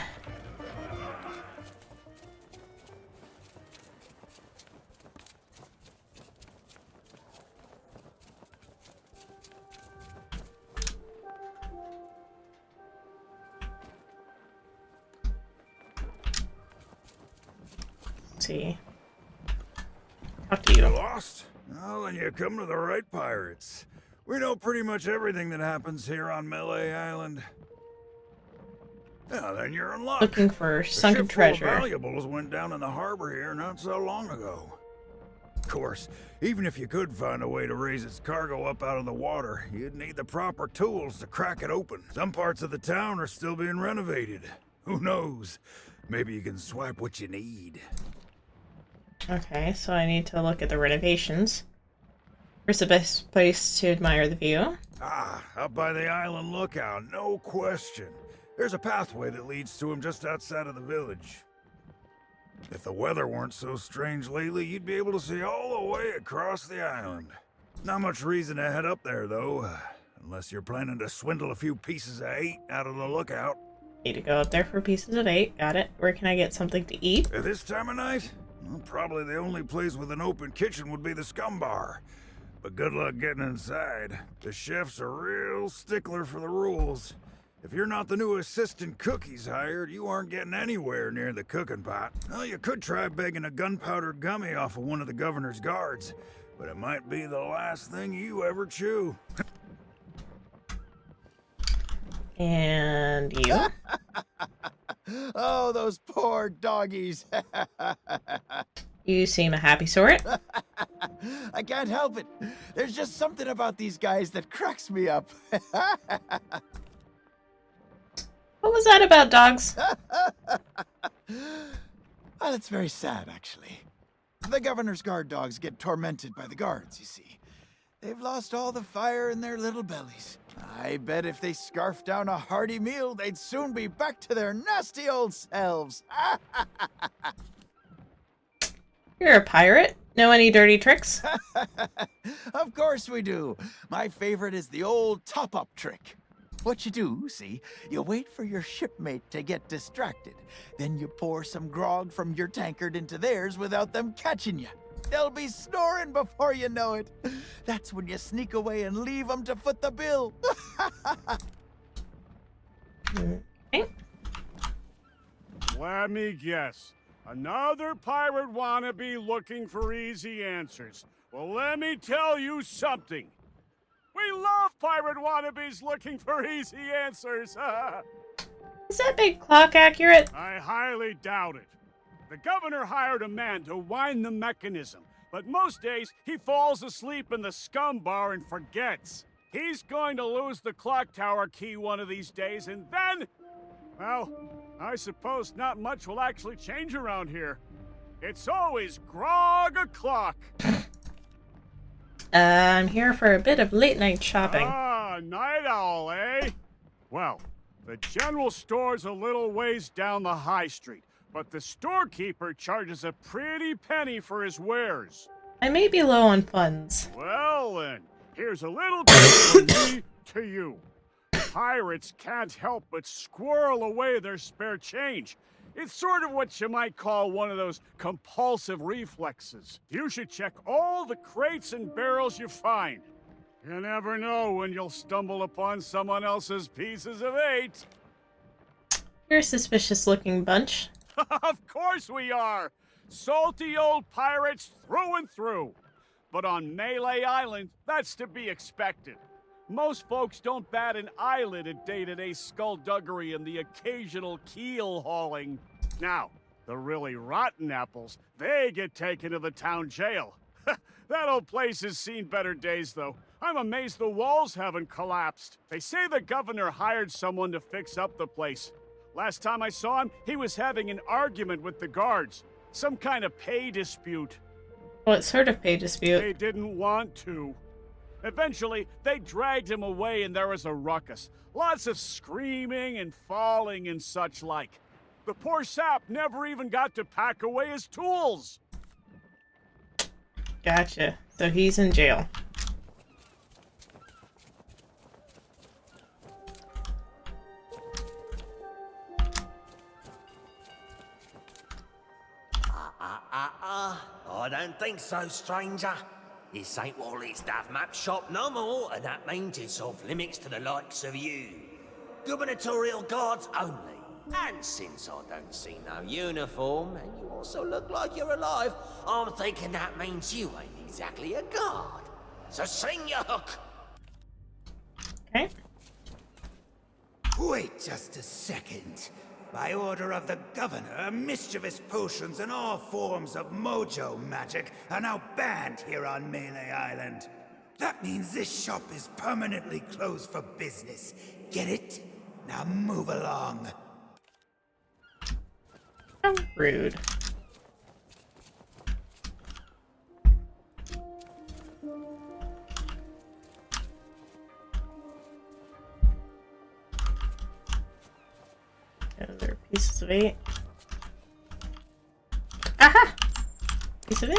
Let's see. Talk to you. Lost? Well, then you come to the right pirates. We know pretty much everything that happens here on Melee Island. Yeah, then you're in luck. Looking for sunken A ship full of treasure. valuables went down in the harbor here not so long ago. Of course, even if you could find a way to raise its cargo up out of the water, you'd need the proper tools to crack it open. Some parts of the town are still being renovated. Who knows? Maybe you can swipe what you need. Okay, so I need to look at the renovations. Where's the best place to admire the view? Ah, up by the island lookout, no question. There's a pathway that leads to him just outside of the village. If the weather weren't so strange lately, you'd be able to see all the way across the island. Not much reason to head up there, though, unless you're planning to swindle a few pieces of 8 out of the lookout. Need to go up there for pieces of 8. Got it. Where can I get something to eat? At this time of night? Well, probably the only place with an open kitchen would be the Scum Bar. But good luck getting inside. The chef's a real stickler for the rules. If you're not the new assistant cook he's hired, you aren't getting anywhere near the cooking pot. Well, you could try begging a gunpowder gummy off of one of the governor's guards, but it might be the last thing you ever chew. And you? Oh, those poor doggies. You seem a happy sort. I can't help it. There's just something about these guys that cracks me up. What was that about dogs? Well, it's very sad, actually. The governor's guard dogs get tormented by the guards, you see. They've lost all the fire in their little bellies. I bet if they scarfed down a hearty meal, they'd soon be back to their nasty old selves. You're a pirate? Know any dirty tricks? Of course we do. My favorite is the old top-up trick. What you do, see, you wait for your shipmate to get distracted. Then you pour some grog from your tankard into theirs without them catching you. They'll be snoring before you know it. That's when you sneak away and leave them to foot the bill. Okay. Let me guess. Another pirate wannabe looking for easy answers. Well, let me tell you something. We love pirate wannabes looking for easy answers. Is that big clock accurate? I highly doubt it. The governor hired a man to wind the mechanism, but most days he falls asleep in the Scum Bar and forgets. He's going to lose the clock tower key one of these days, and then, well, I suppose not much will actually change around here. It's always grog o'clock. I'm here for a bit of late night shopping. Ah, night owl, eh? Well, the general store's a little ways down the high street, but the storekeeper charges a pretty penny for his wares. I may be low on funds. Well then, here's a little tip from me to you. Pirates can't help but squirrel away their spare change. It's sort of what you might call one of those compulsive reflexes. You should check all the crates and barrels you find. You never know when you'll stumble upon someone else's pieces of 8. You're a suspicious looking bunch. Of course we are! Salty old pirates through and through. But on Melee Island, that's to be expected. Most folks don't bat an eyelid at day-to-day skullduggery and the occasional keel hauling. Now, The really rotten apples, they get taken to the town jail. That old place has seen better days, though. I'm amazed the walls haven't collapsed. They say the governor hired someone to fix up the place. Last time I saw him, he was having an argument with the guards. Some kind of pay dispute. What sort of pay dispute? They didn't want to. Eventually, they dragged him away and there was a ruckus. Lots of screaming and falling and such like. The poor sap never even got to pack away his tools. Gotcha. So he's in jail. I don't think so, stranger. This ain't Wally's Duff Map shop no more, and that means it's off limits to the likes of you. Gubernatorial guards only. And since I don't see no uniform, and you also look like you're alive, I'm thinking that means you ain't exactly a guard. So sing your hook. Okay. Wait just a second. By order of the governor, mischievous potions and all forms of mojo magic are now banned here on Melee Island. That means this shop is permanently closed for business. Get it? Now move along. How rude. Other pieces of 8. Aha! Piece of 8.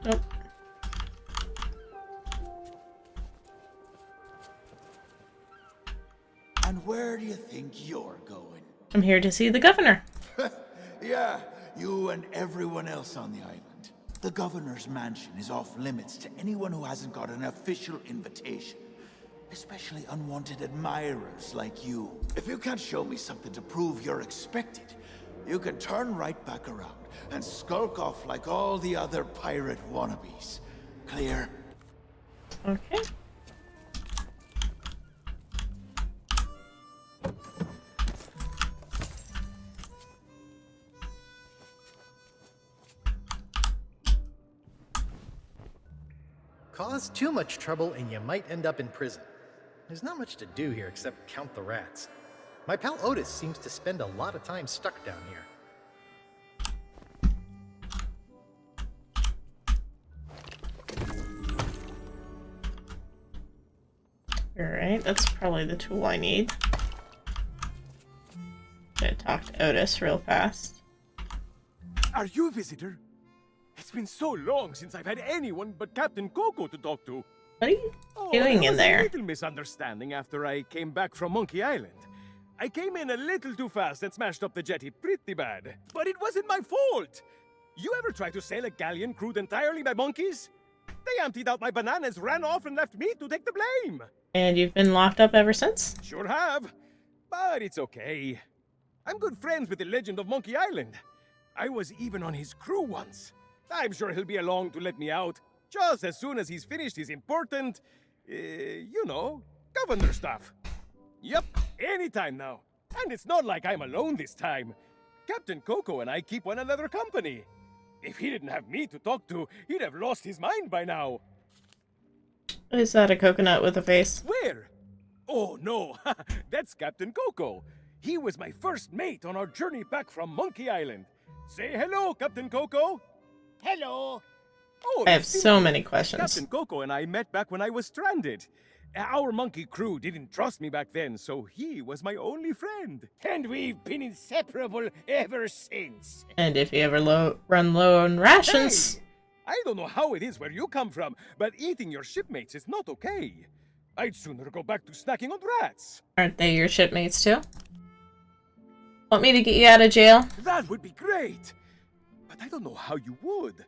Nope. And where do you think you're going? I'm here to see the governor. Yeah, you and everyone else on the island. The governor's mansion is off limits to anyone who hasn't got an official invitation. Especially unwanted admirers like you. If you can't show me something to prove you're expected, you can turn right back around and skulk off like all the other pirate wannabes. Clear? Okay. Cause too much trouble and you might end up in prison. There's not much to do here except count the rats. My pal Otis seems to spend a lot of time stuck down here. Alright, that's probably the tool I need. Gotta talk to Otis real fast. Are you a visitor? It's been so long since I've had anyone but Captain Coco to talk to. What are you doing in there? There was a little misunderstanding after I came back from Monkey Island. I came in a little too fast and smashed up the jetty pretty bad. But it wasn't my fault! You ever try to sail a galleon crewed entirely by monkeys? They emptied out my bananas, ran off, and left me to take the blame! And you've been locked up ever since? Sure have. But it's okay. I'm good friends with the legend of Monkey Island. I was even on his crew once. I'm sure he'll be along to let me out, just as soon as he's finished his important, governor stuff. Yep, anytime now. And it's not like I'm alone this time. Captain Coco and I keep one another company. If he didn't have me to talk to, he'd have lost his mind by now. Is that a coconut with a face? Where? Oh, no. That's Captain Coco. He was my first mate on our journey back from Monkey Island. Say hello, Captain Coco. Hello. Oh, I have so many questions. Captain Coco and I met back when I was stranded. Our monkey crew didn't trust me back then, so he was my only friend. And we've been inseparable ever since. And if you ever run low on rations... Hey! I don't know how it is where you come from, but eating your shipmates is not okay. I'd sooner go back to snacking on rats. Aren't they your shipmates too? Want me to get you out of jail? That would be great. But I don't know how you would.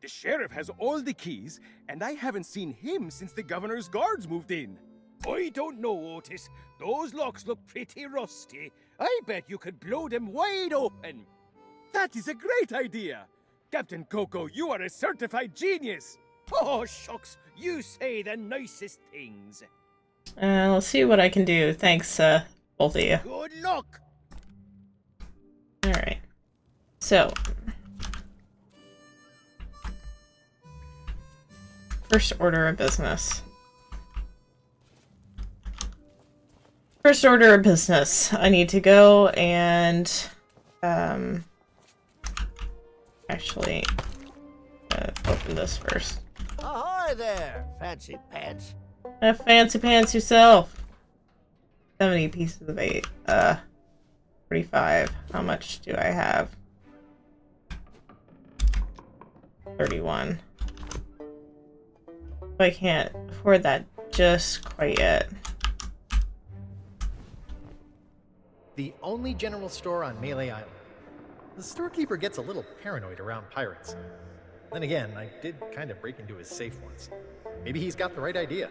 The sheriff has all the keys, and I haven't seen him since the governor's guards moved in. I don't know, Otis. Those locks look pretty rusty. I bet you could blow them wide open. That is a great idea. Captain Coco, you are a certified genius. Oh, shucks. You say the nicest things. Let's see what I can do. Thanks, Both of you. Good luck! Alright. So. First order of business. First order of business. I need to go and, actually, open this first. Ahoy there, fancy pants. Have fancy pants yourself. 70 pieces of 8. 45. How much do I have? 31. I can't afford that just quite yet. The only general store on Melee Island. The storekeeper gets a little paranoid around pirates. Then again, I did kind of break into his safe once. Maybe he's got the right idea.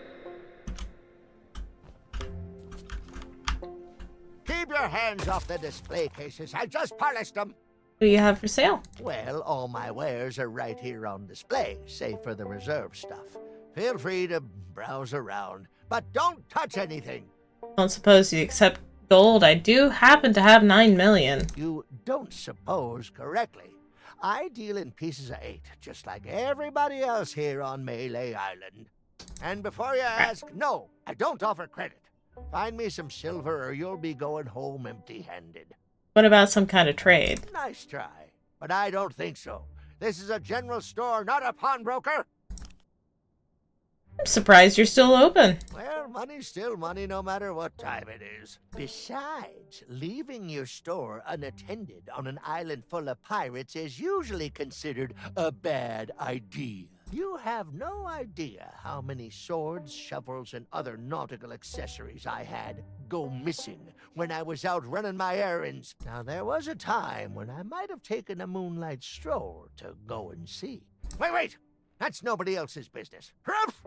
Keep your hands off the display cases. I just polished them. What do you have for sale? Well, all my wares are right here on display, save for the reserve stuff. Feel free to browse around, but don't touch anything. Don't suppose you accept gold. I do happen to have 9 million. You don't suppose correctly. I deal in pieces of 8, just like everybody else here on Melee Island. And before you ask, no, I don't offer credit. Find me some silver or you'll be going home empty-handed. What about some kind of trade? Nice try, but I don't think so. This is a general store, not a pawnbroker. I'm surprised you're still open. Well, money's still money no matter what time it is. Besides, leaving your store unattended on an island full of pirates is usually considered a bad idea. You have no idea how many swords, shovels, and other nautical accessories I had go missing when I was out running my errands. Now, there was a time when I might have taken a moonlight stroll to go and see. Wait! That's nobody else's business. Ruff!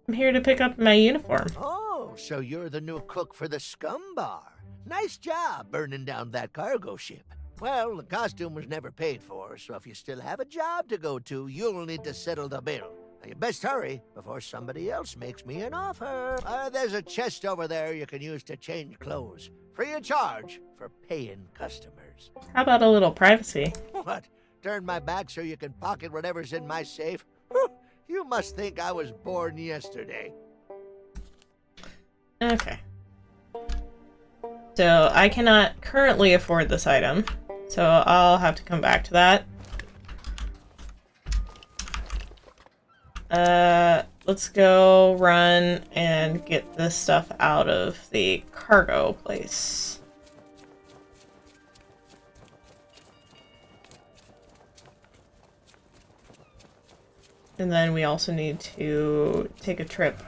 I'm here to pick up my uniform. Oh, so you're the new cook for the Scum Bar. Nice job burning down that cargo ship. Well, the costume was never paid for, so if you still have a job to go to, you'll need to settle the bill. Now, you best hurry before somebody else makes me an offer. There's a chest over there you can use to change clothes. Free of charge for paying customers. How about a little privacy? What? Turn my back so you can pocket whatever's in my safe? Whew, you must think I was born yesterday. Okay. So I cannot currently afford this item, so I'll have to come back to that. Let's go run and get this stuff out of the cargo place. And then we also need to take a trip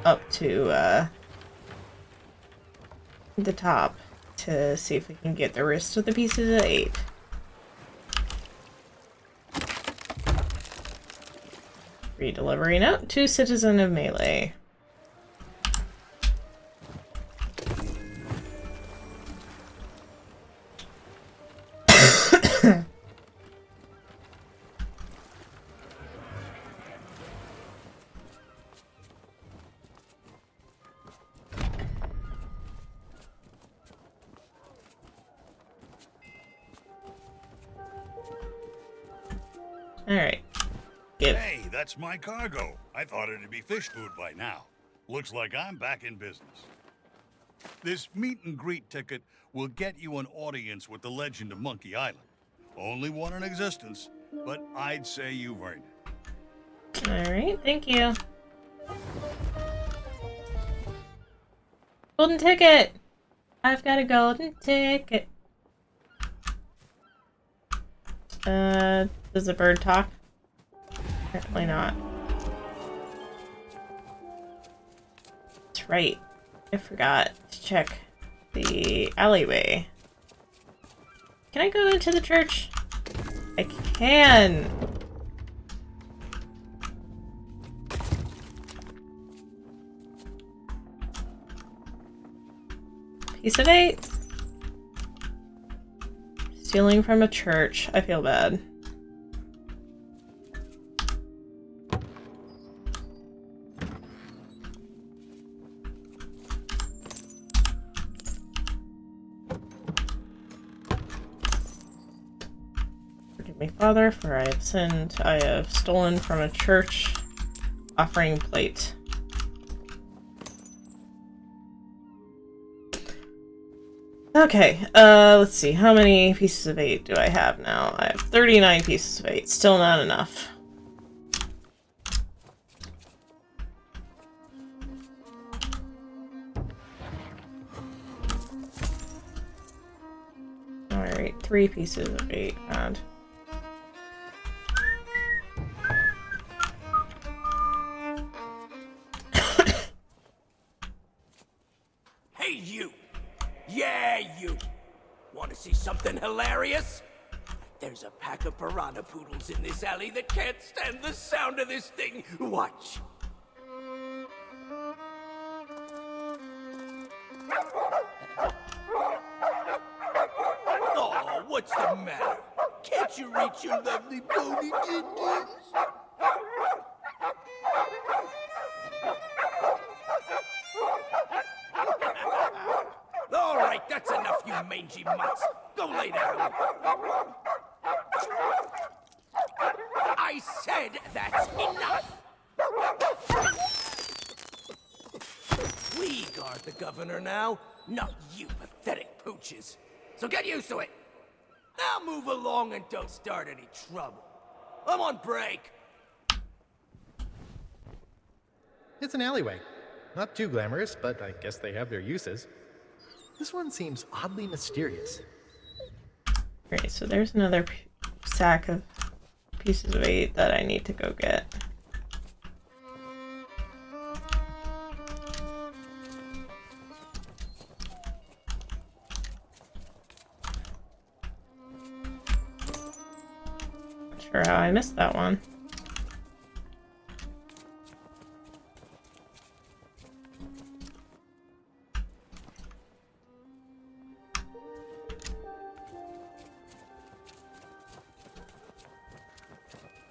up to the top to see if we can get the rest of the pieces of 8. Redelivery note to Citizen of Melee. Alright. Give. Hey, that's my cargo. I thought it'd be fish food by now. Looks like I'm back in business. This meet and greet ticket will get you an audience with the legend of Monkey Island. Only one in existence, but I'd say you've earned it. Alright, thank you. Golden ticket! I've got a golden ticket. Does the bird talk? Apparently not. That's right. I forgot to check the alleyway. Can I go into the church? I can! Piece of 8. Stealing from a church. I feel bad. forgive me, Father, for I have sinned. I have stolen from a church offering plate. Okay, let's see. How many pieces of 8 do I have now? I have 39 pieces of 8. Still not enough. Alright, 3 pieces of 8. Round. Hey, you! Yeah, you! Want to see something hilarious? There's a pack of piranha poodles in this alley that can't stand the sound of this thing. Watch. Oh, what's the matter? Can't you reach your lovely bony dindins? All right, that's enough, you mangy mutts. Go lay down. I said that's enough. We guard the governor now, not you pathetic pooches. So get used to it. Now move along and don't start any trouble. I'm on break. It's an alleyway. Not too glamorous, but I guess they have their uses. This one seems oddly mysterious. Great, so there's another sack of pieces of 8 that I need to go get. Not sure how I missed that one.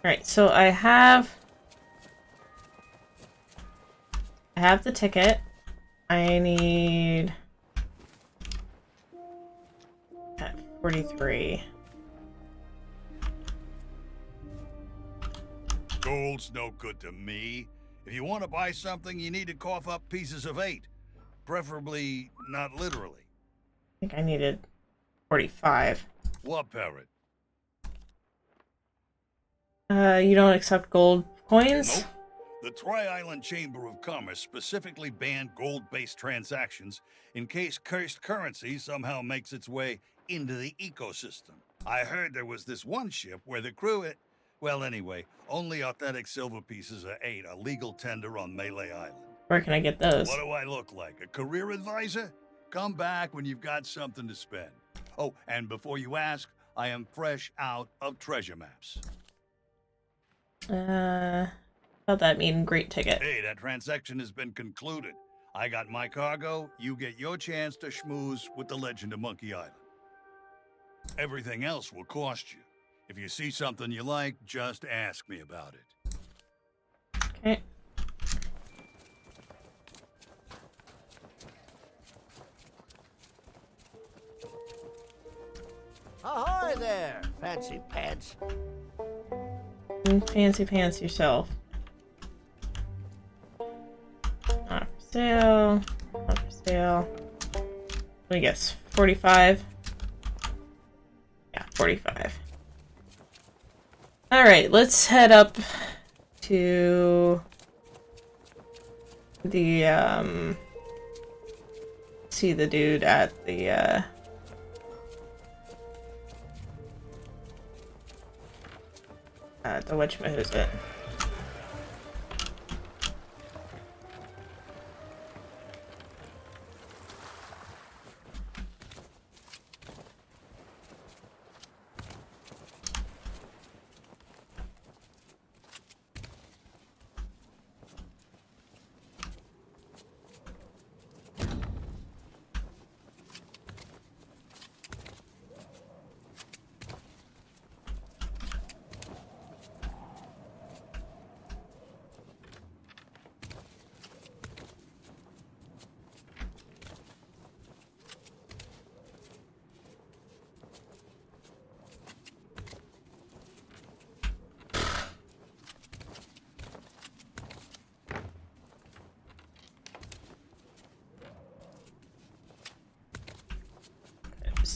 Alright, so I have the ticket. I need at 43. Gold's no good to me. If you want to buy something, you need to cough up pieces of 8. Preferably not literally. I think I needed 45. What parrot? You don't accept gold coins? Nope. The Tri-Island Chamber of Commerce specifically banned gold-based transactions in case cursed currency somehow makes its way into the ecosystem. I heard there was this one ship where the crew well, anyway, only authentic silver pieces of 8 are legal tender on Melee Island. Where can I get those? What do I look like, a career advisor? Come back when you've got something to spend. Oh, and before you ask, I am fresh out of treasure maps. Thought that mean great ticket. Hey, that transaction has been concluded. I got my cargo, you get your chance to schmooze with the Legend of Monkey Island. Everything else will cost you. If you see something you like, just ask me about it. Okay. Ahoy there, fancy pants. Fancy pants yourself. Not for sale. Not for sale. Let me guess. 45? Yeah, 45. Alright, let's head up to the, see the dude at the, whatchamahoosit.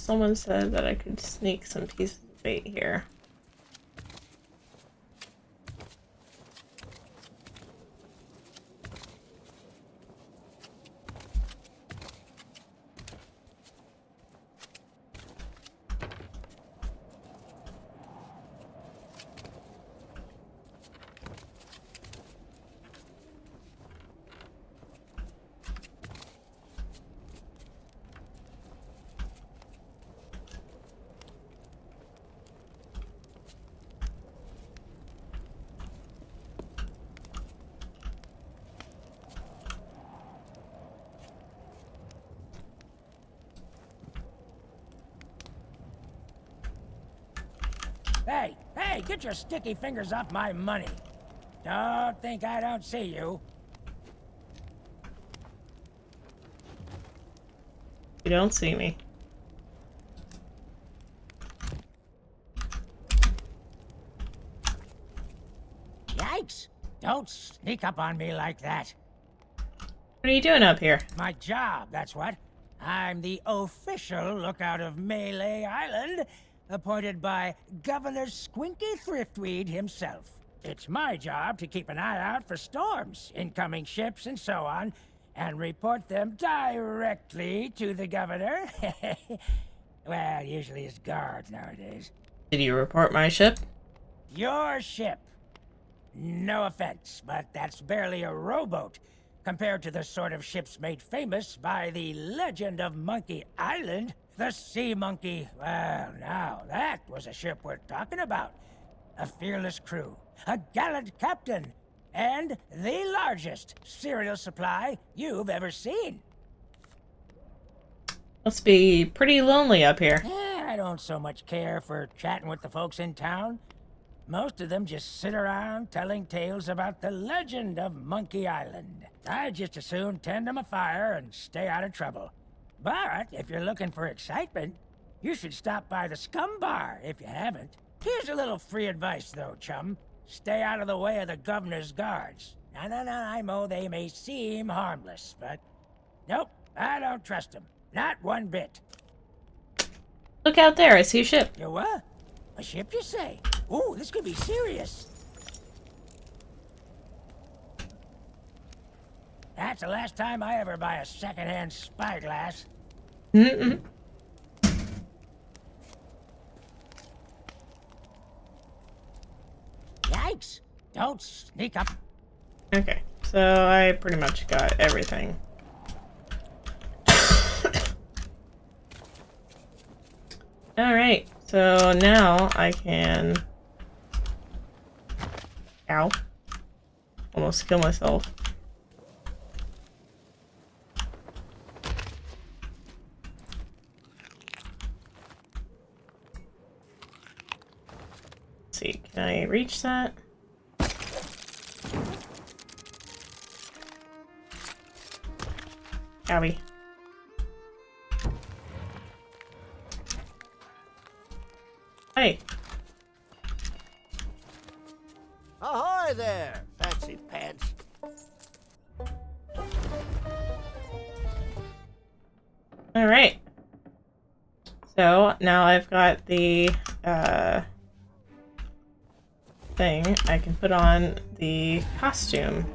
someone said that I could sneak some pieces of bait here. Hey, get your sticky fingers off my money. Don't think I don't see you. You don't see me. Yikes! Don't sneak up on me like that. What are you doing up here? My job, that's what. I'm the official lookout of Melee Island, appointed by Governor Squinky Thriftweed himself. It's my job to keep an eye out for storms, incoming ships, and so on, and report them directly to the governor. Well, usually his guards nowadays. Did you report my ship? Your ship. No offense, but that's barely a rowboat compared to the sort of ships made famous by the legend of Monkey Island. The Sea Monkey. Well, now, that was a ship worth talking about. A fearless crew, a gallant captain, and the largest cereal supply you've ever seen. Must be pretty lonely up here. I don't so much care for chatting with the folks in town. Most of them just sit around telling tales about the legend of Monkey Island. I'd just as soon tend them a fire and stay out of trouble. But if you're looking for excitement, you should stop by the Scum Bar if you haven't. Here's a little free advice, though, chum. Stay out of the way of the governor's guards. No, I know they may seem harmless, but... Nope, I don't trust them. Not one bit. Look out there, I see a ship. You what? A ship, you say? Ooh, this could be serious. That's the last time I ever buy a secondhand spyglass. Mm-mm. Yikes! Don't sneak up. Okay, so I pretty much got everything. Alright, so now I can... Ow. Almost kill myself. Let's see, can I reach that? Owie. Hey. Ahoy there, fancy pants. Alright. So, now I've got the, thing. I can put on the costume.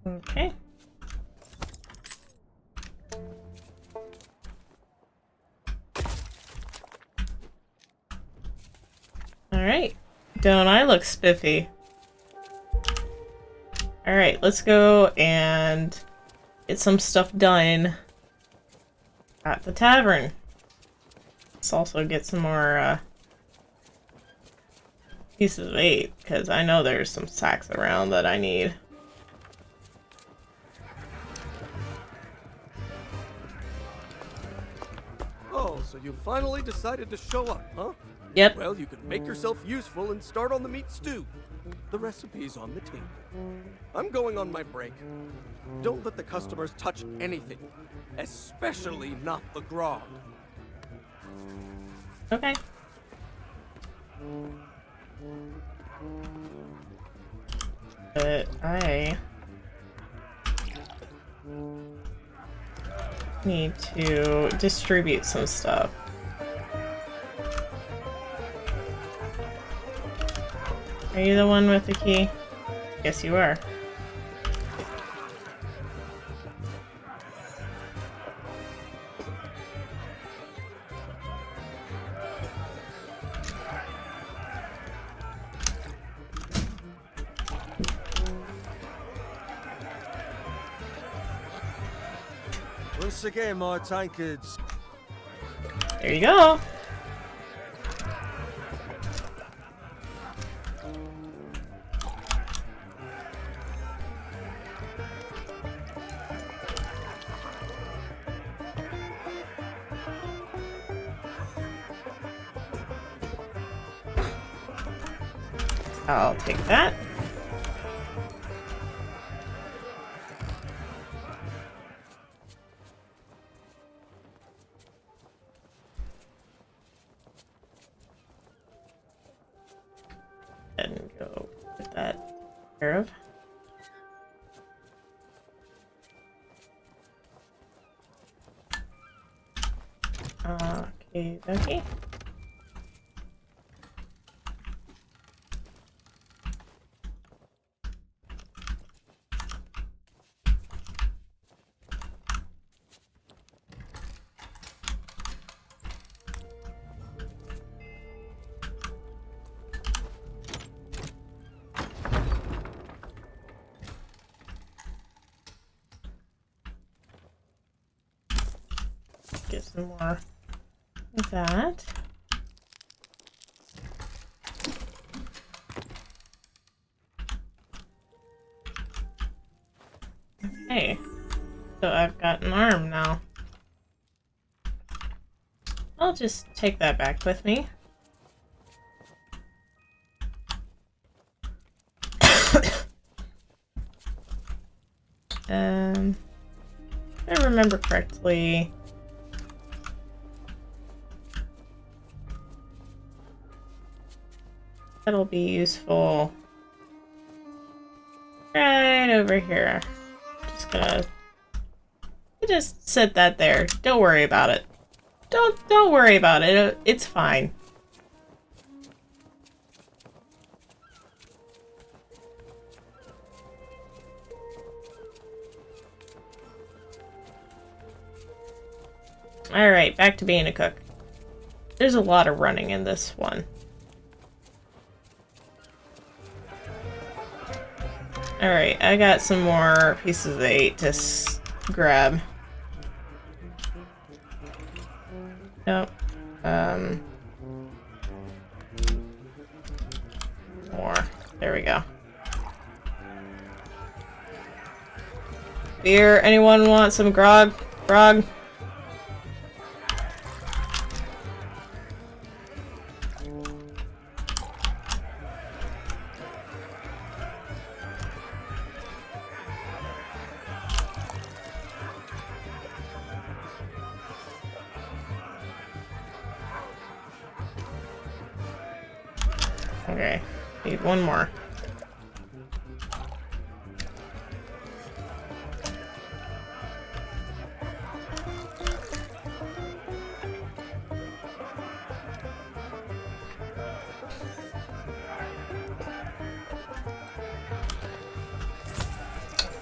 Okay. Alright. Don't I look spiffy? Alright, let's go and get some stuff done at the tavern. Let's also get some more pieces of bait, because I know there's some sacks around that I need. Oh, so you finally decided to show up, huh? Yep. Well, you could make yourself useful and start on the meat stew. The recipe's on the table. I'm going on my break. Don't let the customers touch anything, especially not the grog. Okay. But I need to distribute some stuff. Are you the one with the key? Yes, you are. Once again, my tankards. There you go. I'll take that. And go put that care of. Okay, okay. Get some more of that. Okay, so I've got an arm now. I'll just take that back with me. If I remember correctly, that'll be useful right over here. Just set that there. Don't worry about it. Don't worry about it. It's fine. Alright, back to being a cook. There's a lot of running in this one. Alright, I got some more pieces of 8 to grab. Nope. More. There we go. Beer? Anyone want some grog? Grog? Okay, need one more.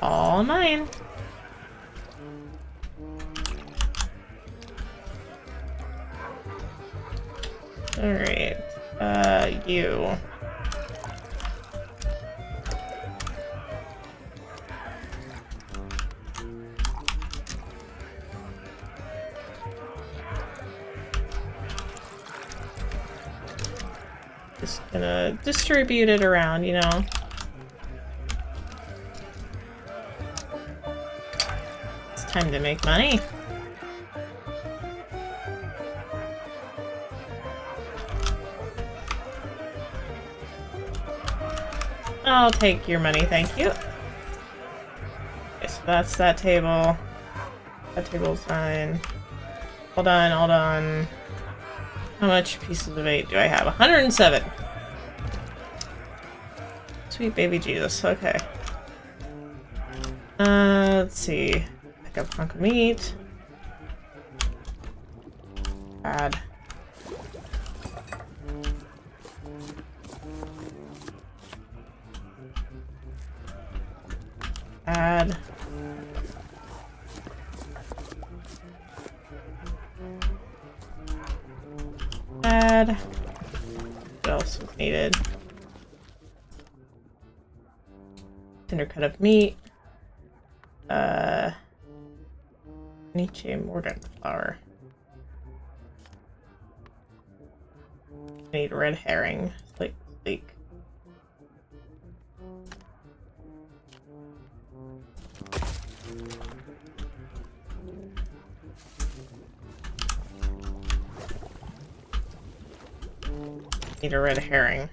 All mine. All right. You. Just gonna distribute it around, you know. It's time to make money. I'll take your money, thank you. Okay, so that's that table. That table's fine. Hold on, hold on. How much pieces of 8 do I have? 107. Sweet baby Jesus. Okay. Let's see. Pick up a hunk of meat. Add. Add. Add. What else was needed? Tender cut of meat. Nietzsche mordant flour. Need red herring. Leek. Need a red herring.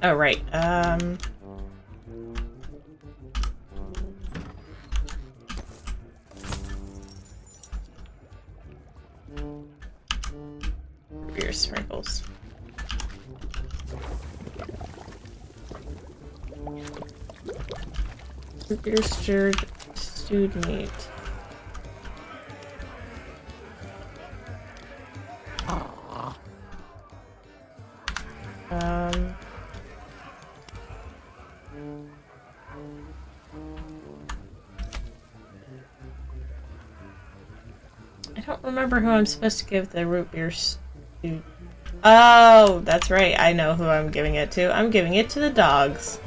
Oh, right. Beer sprinkles. Beer stirred stewed meat. I don't remember who I'm supposed to give the root beer stew. Oh, that's right. I know who I'm giving it to. I'm giving it to the dogs.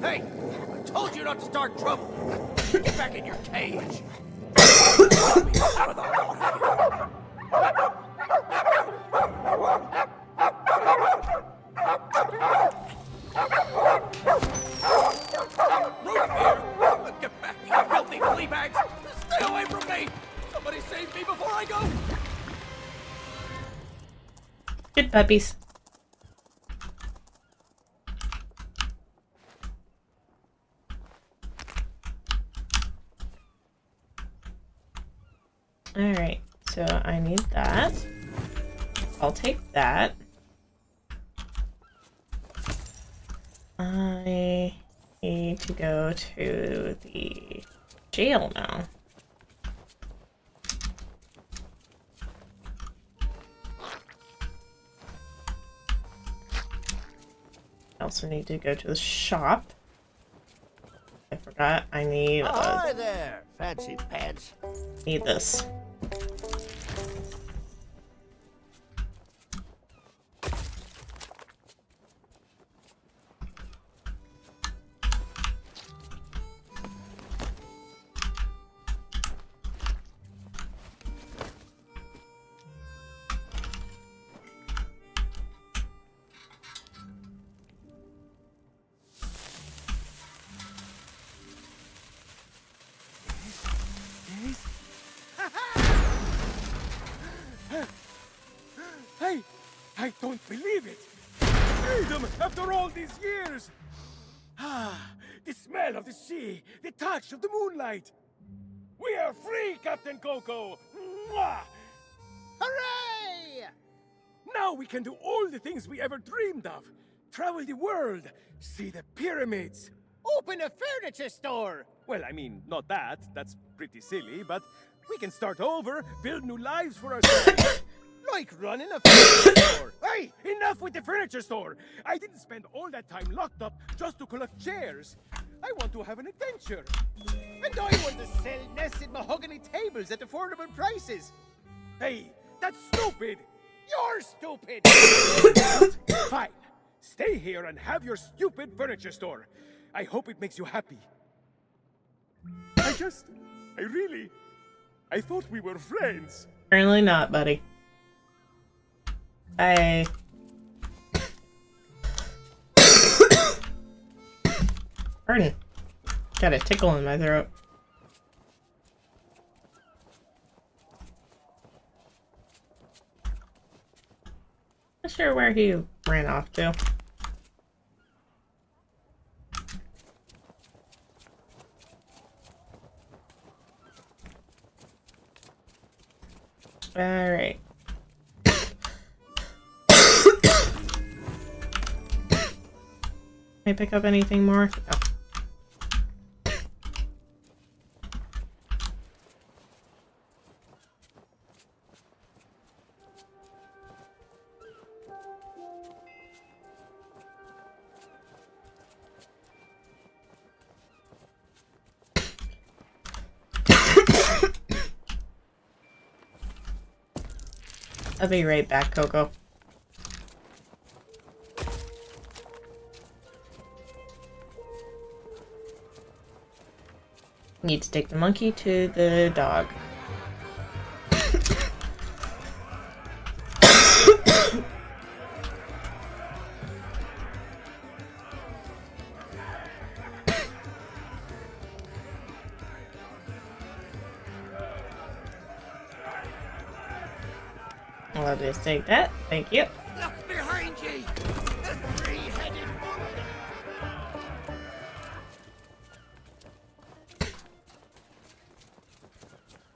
Hey! I told you not to start trouble! Get back in your cage! Out of the water! Root beer! Get back, you filthy flea bags! Stay away from me! Somebody save me before I go! Good puppies. Alright, so I need that. I'll take that. I need to go to the jail now. I also need to go to the shop. I forgot I need Hi there, fancy pants. need this. After all these years! Ah, the smell of the sea, the touch of the moonlight. We are free, Captain Coco! Mwah! Hooray! Now we can do all the things we ever dreamed of. Travel the world, see the pyramids. Open a furniture store! Well, I mean, not that. That's pretty silly, but we can start over, build new lives for ourselves. Like running a furniture store! Hey, enough with the furniture store! I didn't spend all that time locked up just to collect chairs. I want to have an adventure. And I want to sell nested mahogany tables at affordable prices! Hey, that's stupid! You're stupid! Fine. Stay here and have your stupid furniture store. I hope it makes you happy. I thought we were friends. Apparently not, buddy. I... Pardon. Got a tickle in my throat. Not sure where he ran off to. All right. Can I pick up anything more? No. I'll be right back, Coco. Need to take the monkey to the dog. I'll just take that. Thank you. Look behind ye! The three-headed monster!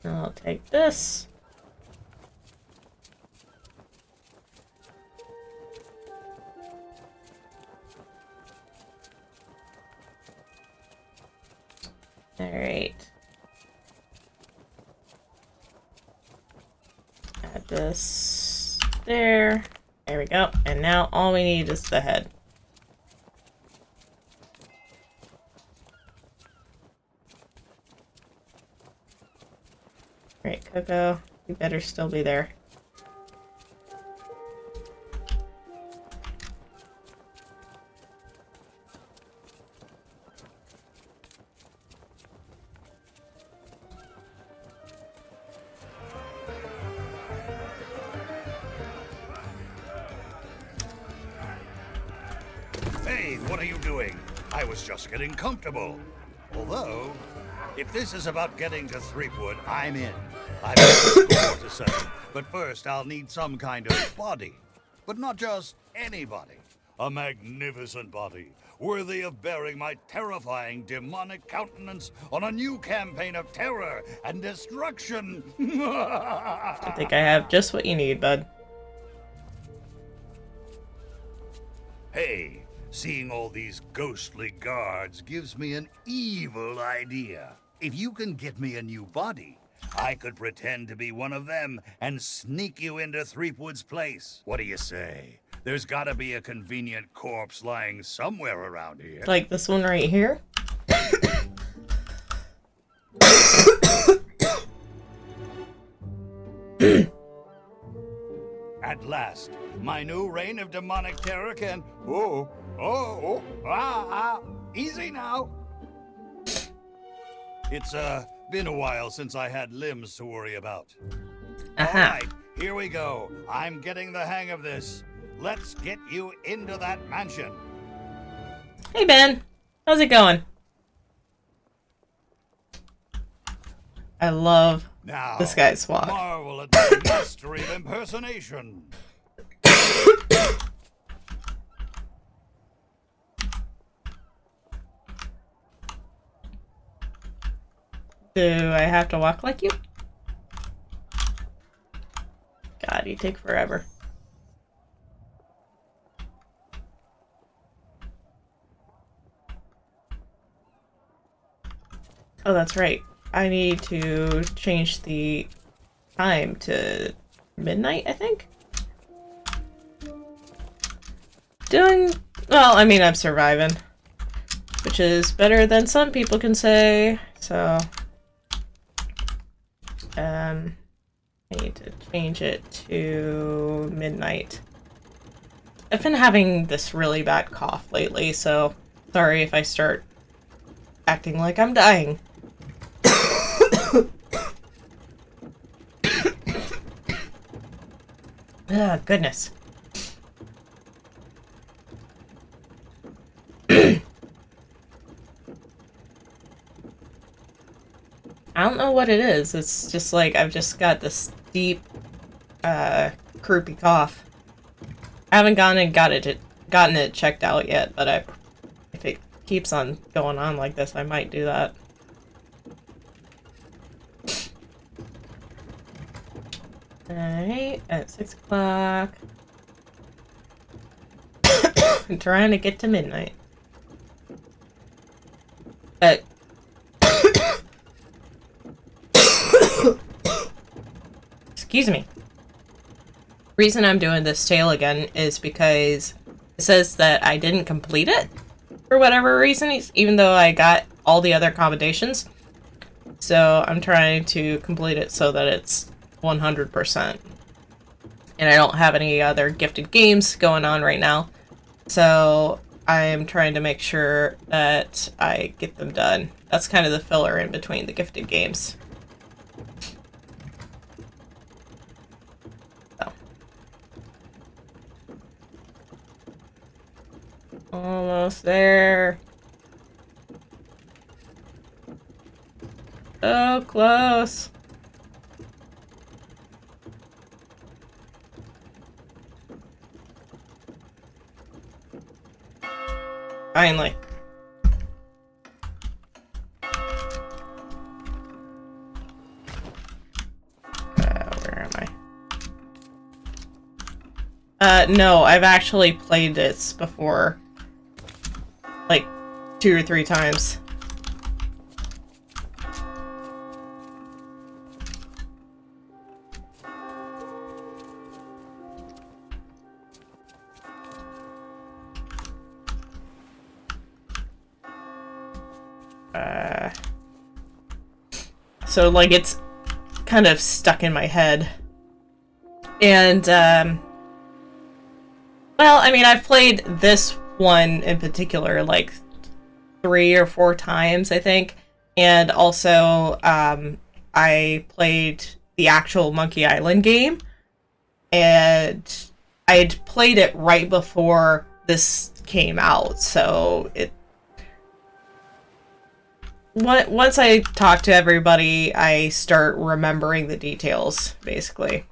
I'll take this. All right. Add this there. There we go. And now all we need is the head. Right, Coco, you better still be there. Hey, what are you doing? I was just getting comfortable. Although, if this is about getting to Threepwood, I'm in. I've got a score to settle. But first, I'll need some kind of body. But not just anybody. A magnificent body, worthy of bearing my terrifying demonic countenance on a new campaign of terror and destruction. I think I have just what you need, bud. Hey, seeing all these ghostly guards gives me an evil idea. If you can get me a new body, I could pretend to be one of them and sneak you into Threepwood's place. What do you say? There's gotta be a convenient corpse lying somewhere around here. Like this one right here. At last, my new reign of demonic terror can... Easy now. It's, been a while since I had limbs to worry about. All right, here we go. I'm getting the hang of this. Let's get you into that mansion. Hey, Ben. How's it going? I love Now, this guy's swag. marvel at the mastery of impersonation. Do I have to walk like you? God, you take forever. Oh, that's right. I need to change the time to midnight, I think? Doing... Well, I mean, I'm surviving. Which is better than some people can say, so... I need to change it to midnight. I've been having this really bad cough lately, so sorry if I start acting like I'm dying. Ah, goodness. I don't know what it is. It's just like I've just got this deep, croupy cough. I haven't gone and gotten it checked out yet, but if it keeps on going on like this, I might do that. Alright, at 6 o'clock. I'm trying to get to midnight. But excuse me. Reason I'm doing this tale again is because it says that I didn't complete it for whatever reason, even though I got all the other accommodations. So I'm trying to complete it so that it's 100%. And I don't have any other gifted games going on right now. So I'm trying to make sure that I get them done. That's kind of the filler in between the gifted games. So. Almost there. So close. Finally. Where am I? No, I've actually played this before. Like, 2 or 3 times. So, like, it's kind of stuck in my head. And, well, I mean, I've played this one in particular, like, 3 or 4 times, I think. And also, I played the actual Monkey Island game. And I'd played it right before this came out, so once I talk to everybody, I start remembering the details, basically.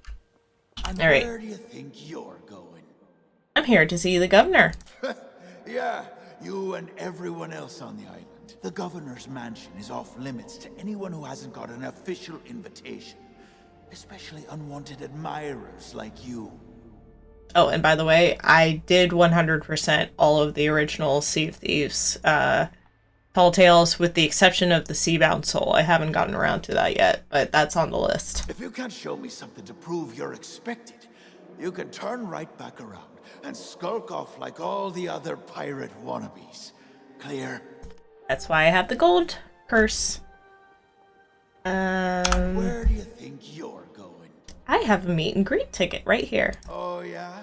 And Alright. where do you think you're going? I'm here to see the governor. Yeah, you and everyone else on the island. The governor's mansion is off limits to anyone who hasn't got an official invitation. Especially unwanted admirers like you. Oh, and by the way, I did 100% all of the original Sea of Thieves Tall Tales, with the exception of the Seabound Soul. I haven't gotten around to that yet, but that's on the list. If you can't show me something to prove you're expected, you can turn right back around and skulk off like all the other pirate wannabes. Clear? That's why I have the gold curse. Where do you think you're going? I have a meet and greet ticket right here. Oh, yeah?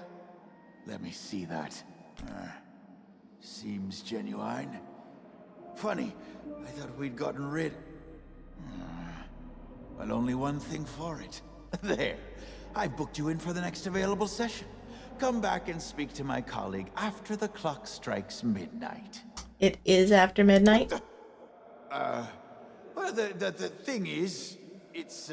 Let me see that. Seems genuine. Funny, I thought we'd gotten rid... Well, only one thing for it. There. I booked you in for the next available session. Come back and speak to my colleague after the clock strikes midnight. It is after midnight? Well, the thing is, it's,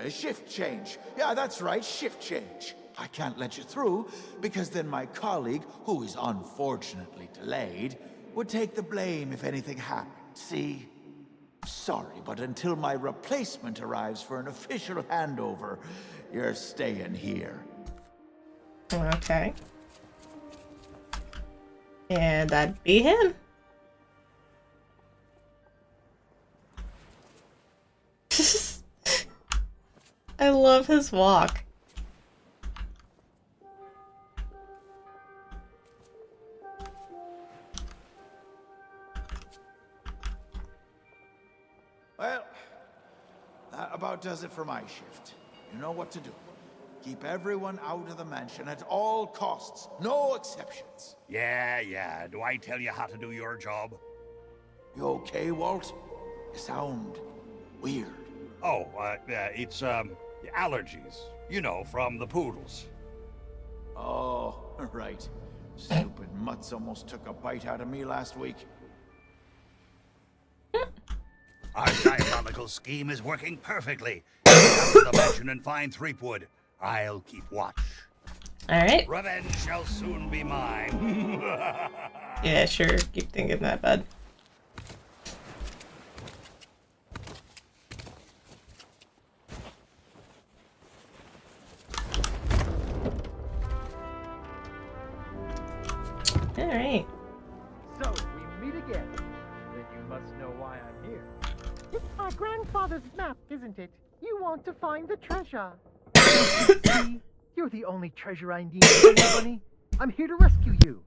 shift change. Yeah, that's right, shift change. I can't let you through, because then my colleague, who is unfortunately delayed, would take the blame if anything happened, see? Sorry, but until my replacement arrives for an official handover, you're staying here. Okay. And that'd be him. I love his walk. Well, that about does it for my shift. You know what to do. Keep everyone out of the mansion at all costs. No exceptions. Yeah. Do I tell you how to do your job? You okay, Walt? You sound weird. Oh, it's, allergies. You know, from the poodles. Oh, right. Stupid mutts almost took a bite out of me last week. Our diabolical scheme is working perfectly. Get out to the mansion and find Threepwood. I'll keep watch. Alright. Revenge shall soon be mine. Yeah, sure. Keep thinking that, bud. Alright. So, if we meet again, then you must know why I'm here. It's my grandfather's map, isn't it? You want to find the treasure. See, you're the only treasure I need, Bunny. I'm here to rescue you.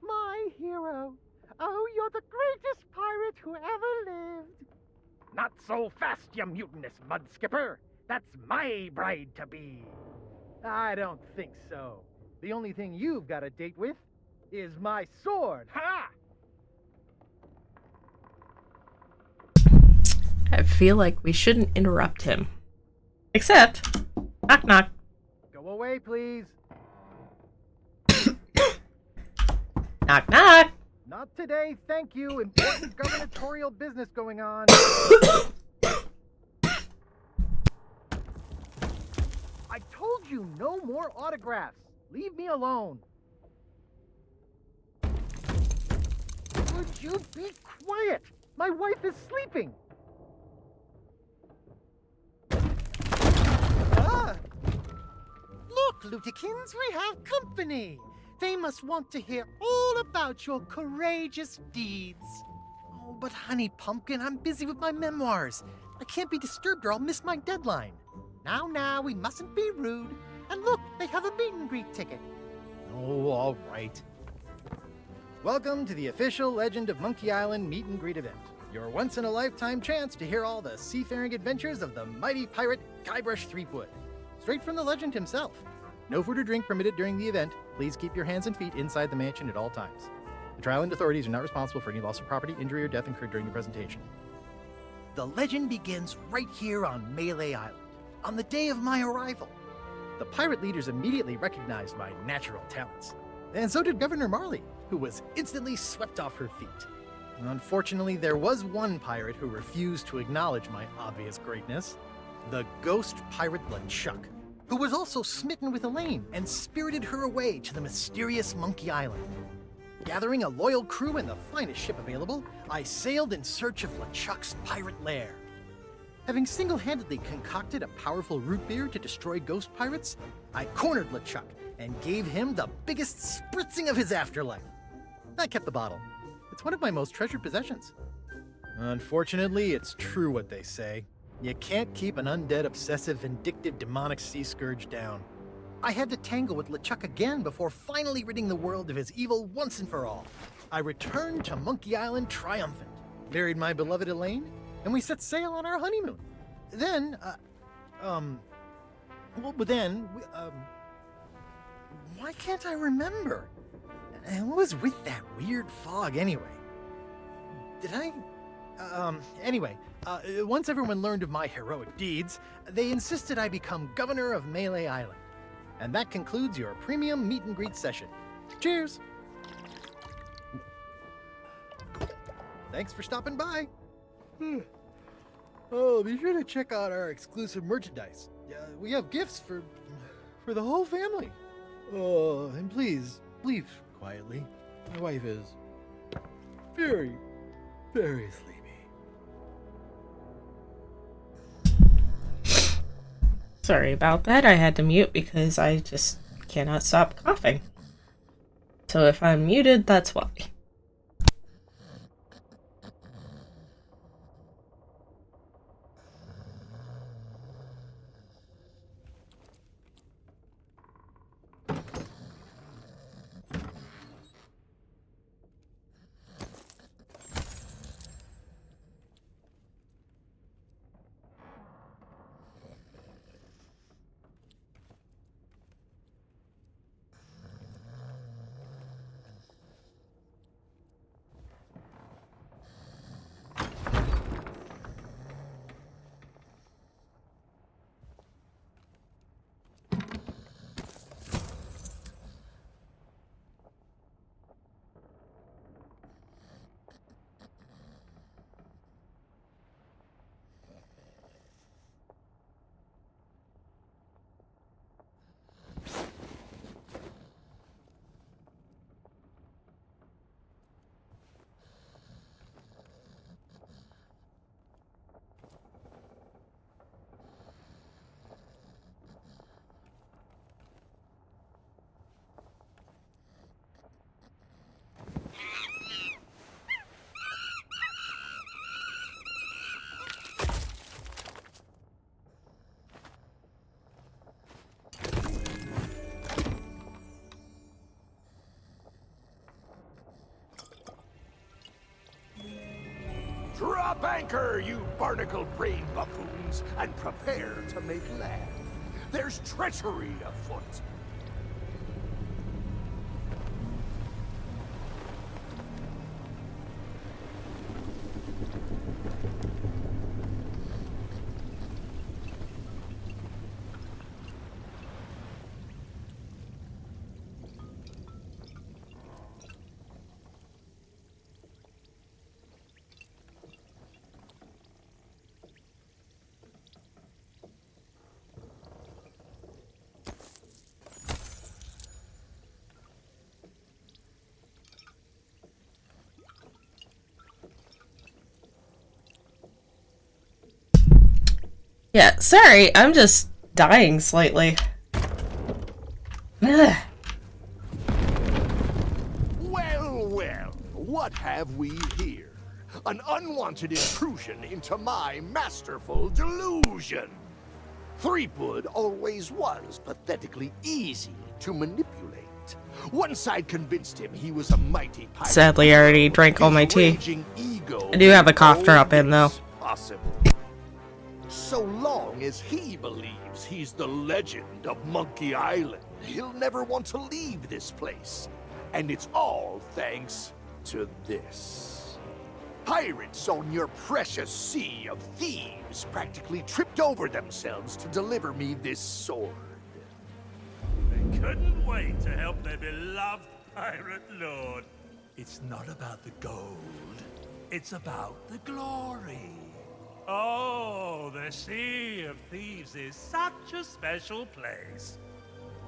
My hero. Oh, you're the greatest pirate who ever lived. Not so fast, you mutinous mud skipper. That's my bride-to-be. I don't think so. The only thing you've got a date with is my sword. Ha! I feel like we shouldn't interrupt him. Except, knock knock. Go away, please. Knock knock. Not today, thank you. Important gubernatorial business going on. I told you no more autographs. Leave me alone. Would you be quiet? My wife is sleeping. Look, Lutikins, we have company. They must want to hear all about your courageous deeds. Oh, but honey pumpkin, I'm busy with my memoirs. I can't be disturbed or I'll miss my deadline. Now, we mustn't be rude. And look, they have a meet and greet ticket. Oh, all right. Welcome to the official Legend of Monkey Island meet and greet event. Your once-in-a-lifetime chance to hear all the seafaring adventures of the mighty pirate Guybrush Threepwood. Straight from the legend himself. No food or drink permitted during the event. Please keep your hands and feet inside the mansion at all times. The Trial and authorities are not responsible for any loss of property, injury, or death incurred during the presentation. The legend begins right here on Melee Island, on the day of my arrival. The pirate leaders immediately recognized my natural talents. And so did Governor Marley, who was instantly swept off her feet. Unfortunately, there was one pirate who refused to acknowledge my obvious greatness. The ghost pirate LeChuck, who was also smitten with Elaine and spirited her away to the mysterious Monkey Island. Gathering a loyal crew and the finest ship available, I sailed in search of LeChuck's pirate lair. Having single-handedly concocted a powerful root beer to destroy ghost pirates, I cornered LeChuck and gave him the biggest spritzing of his afterlife. I kept the bottle. It's one of my most treasured possessions. Unfortunately, it's true what they say. You can't keep an undead, obsessive, vindictive, demonic sea scourge down. I had to tangle with LeChuck again before finally ridding the world of his evil once and for all. I returned to Monkey Island triumphant, married my beloved Elaine, and we set sail on our honeymoon. Then, why can't I remember? And what was with that weird fog anyway? Did I? Once everyone learned of my heroic deeds, they insisted I become governor of Melee Island. And that concludes your premium meet and greet session. Cheers! Thanks for stopping by. Oh, be sure to check out our exclusive merchandise. We have gifts for the whole family. Oh, and please, leave quietly. My wife is very, very sleepy. Sorry about that. I had to mute because I just cannot stop coughing. So if I'm muted, that's why. Drop anchor, you barnacle-brained buffoons, and prepare to make land. There's treachery afoot. Yeah, sorry, I'm just dying slightly. Ugh. Well, well, what have we here? An unwanted intrusion into my masterful delusion. Threepwood always was pathetically easy to manipulate. Once I'd convinced him he was a mighty pirate. Sadly, I already drank all my tea. I do have a cough drop in, though. Possible. So long as he believes he's the legend of Monkey Island, he'll never want to leave this place. And it's all thanks to this. Pirates on your precious sea of thieves practically tripped over themselves to deliver me this sword. They couldn't wait to help their beloved pirate lord. It's not about the gold. It's about the glory. Oh, the Sea of Thieves is such a special place,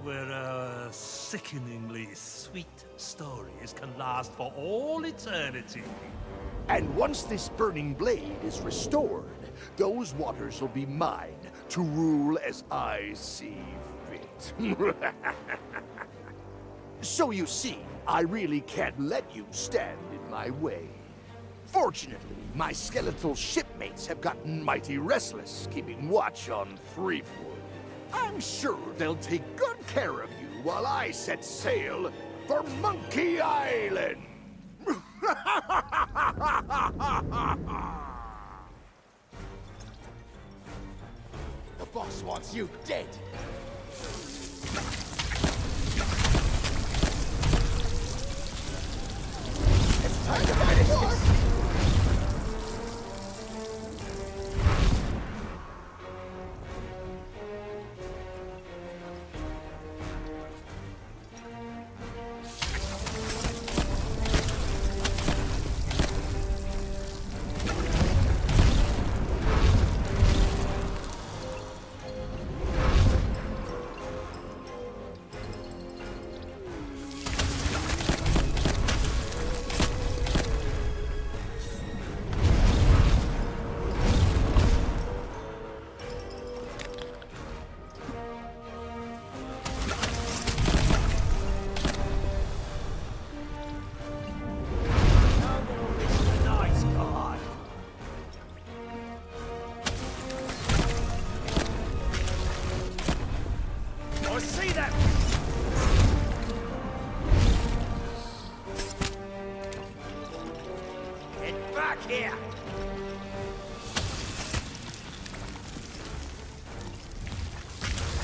where our sickeningly sweet stories can last for all eternity. And once this burning blade is restored, those waters will be mine to rule as I see fit. So you see, I really can't let you stand in my way. Fortunately, my skeletal shipmates have gotten mighty restless, keeping watch on Threepwood. I'm sure they'll take good care of you while I set sail for Monkey Island! The boss wants you dead. It's time to finish this. back here!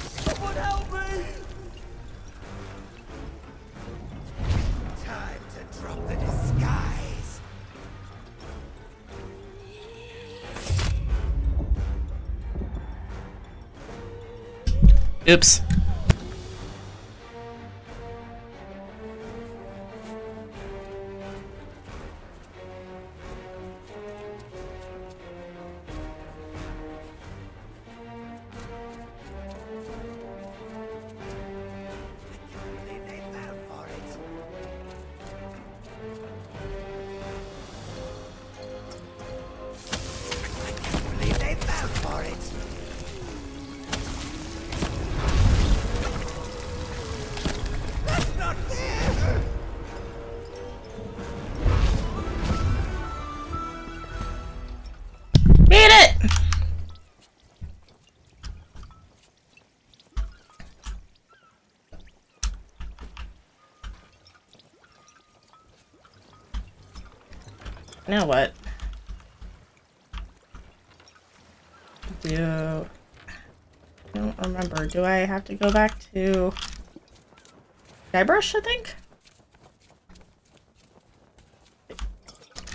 Someone help me! Time to drop the disguise. Oops. They fell for it. I can't believe they fell for it. That's not fair! Beat it! Now what? I don't remember. Do I have to go back to Guybrush, I think?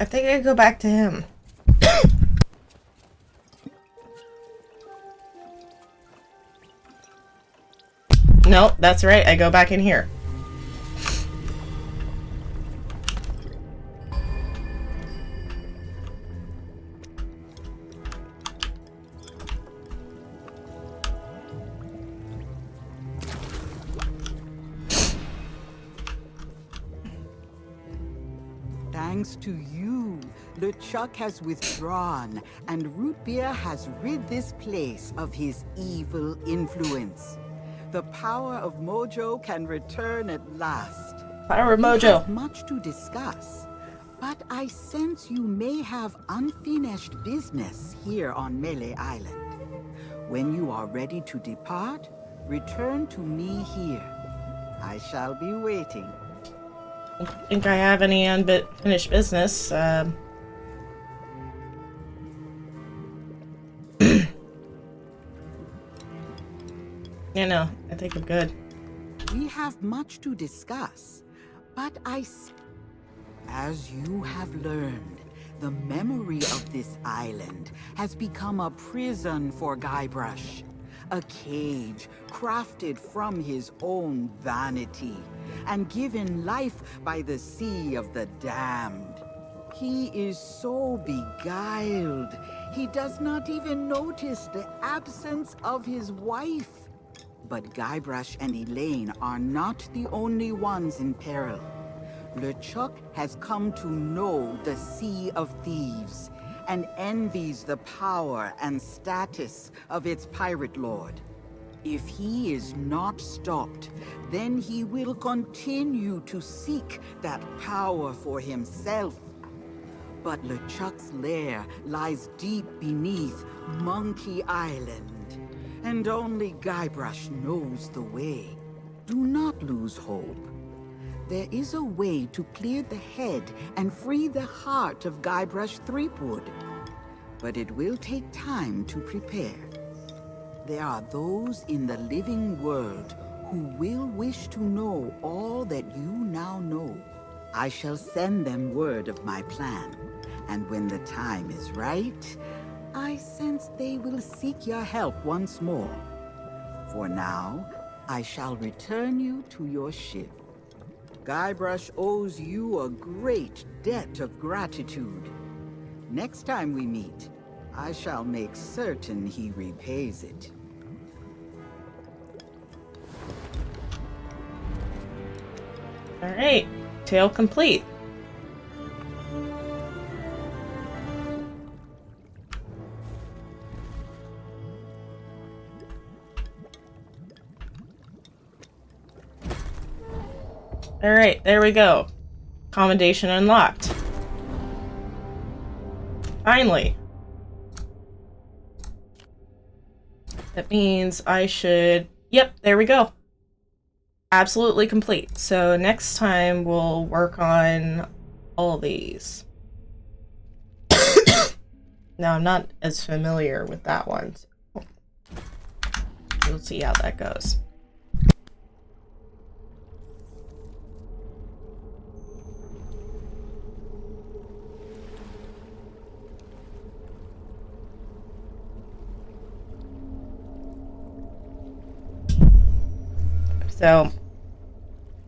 I think I go back to him. No, that's right. I go back in here. Thanks to you, LeChuck has withdrawn, and Root Beer has rid this place of his evil influence. The power of Mojo can return at last. Power of We Mojo. have much to discuss, but I sense you may have unfinished business here on Melee Island. When you are ready to depart, return to me here. I shall be waiting. I don't think I have any unfinished business. Yeah, no, I think I'm good. We have much to discuss, but as you have learned, the memory of this island has become a prison for Guybrush. A cage crafted from his own vanity and given life by the Sea of the Damned. He is so beguiled, he does not even notice the absence of his wife. But Guybrush and Elaine are not the only ones in peril. LeChuck has come to know the Sea of Thieves and envies the power and status of its pirate lord. If he is not stopped, then he will continue to seek that power for himself. But LeChuck's lair lies deep beneath Monkey Island, and only Guybrush knows the way. Do not lose hope. There is a way to clear the head and free the heart of Guybrush Threepwood. But it will take time to prepare. There are those in the living world who will wish to know all that you now know. I shall send them word of my plan, and when the time is right, I sense they will seek your help once more. For now, I shall return you to your ship. Guybrush owes you a great debt of gratitude. Next time we meet, I shall make certain he repays it. Alright, tale complete. Alright, there we go. Commendation unlocked. Finally. That means I should... Yep, there we go. Absolutely complete. So next time we'll work on all these. Now, I'm not as familiar with that one. So we'll see how that goes. So,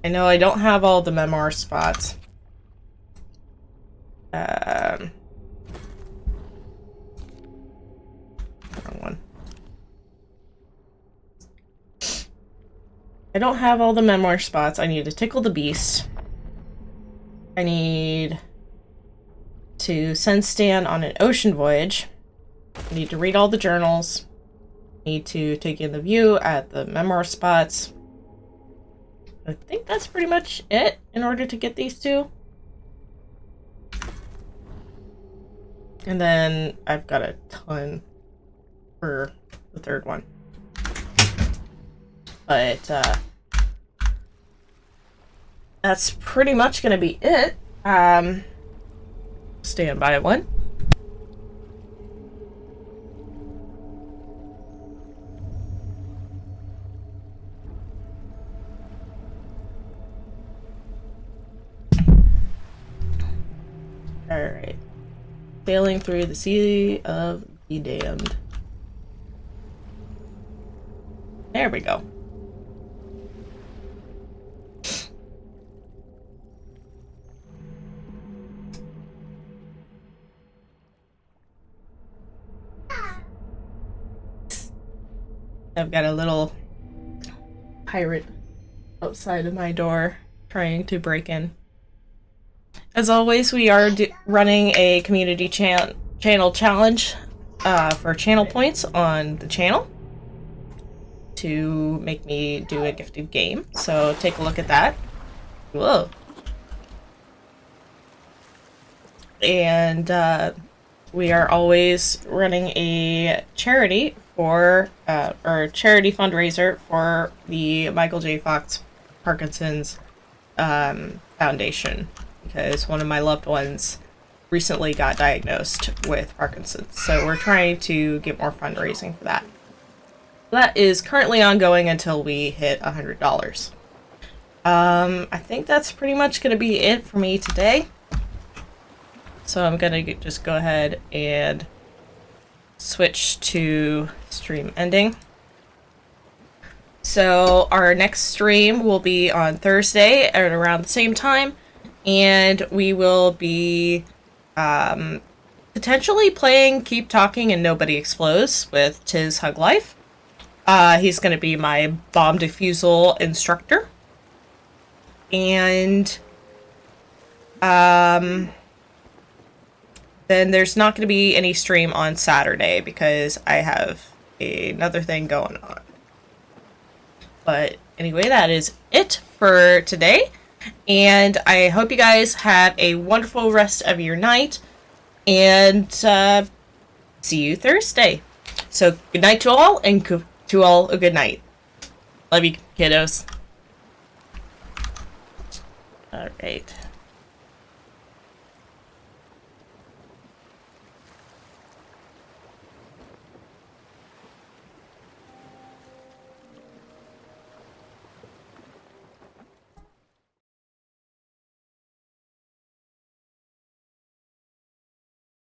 I know I don't have all the memoir spots. Wrong one. I don't have all the memoir spots. I need to tickle the beast. I need to send Stan on an ocean voyage. I need to read all the journals. I need to take in the view at the memoir spots. I think that's pretty much it in order to get these two. And then I've got a ton for the third one. But that's pretty much gonna be it. Stand by one. Alright. Sailing through the Sea of the Damned. There we go. I've got a little pirate outside of my door trying to break in. As always, we are running a community channel challenge for channel points on the channel to make me do a gifted game. So take a look at that. Whoa. And we are always running a charity for, or charity fundraiser for the Michael J. Fox Parkinson's Foundation, because one of my loved ones recently got diagnosed with Parkinson's. So we're trying to get more fundraising for that. That is currently ongoing until we hit $100. I think that's pretty much going to be it for me today. So I'm going to just go ahead and switch to stream ending. So our next stream will be on Thursday at around the same time. And we will be potentially playing Keep Talking and Nobody Explodes with Tiz Hug Life. He's going to be my bomb defusal instructor. And then there's not going to be any stream on Saturday because I have another thing going on. But anyway, that is it for today. And I hope you guys have a wonderful rest of your night. And see you Thursday. So good night to all, and to all a good night. Love you, kiddos. Alright.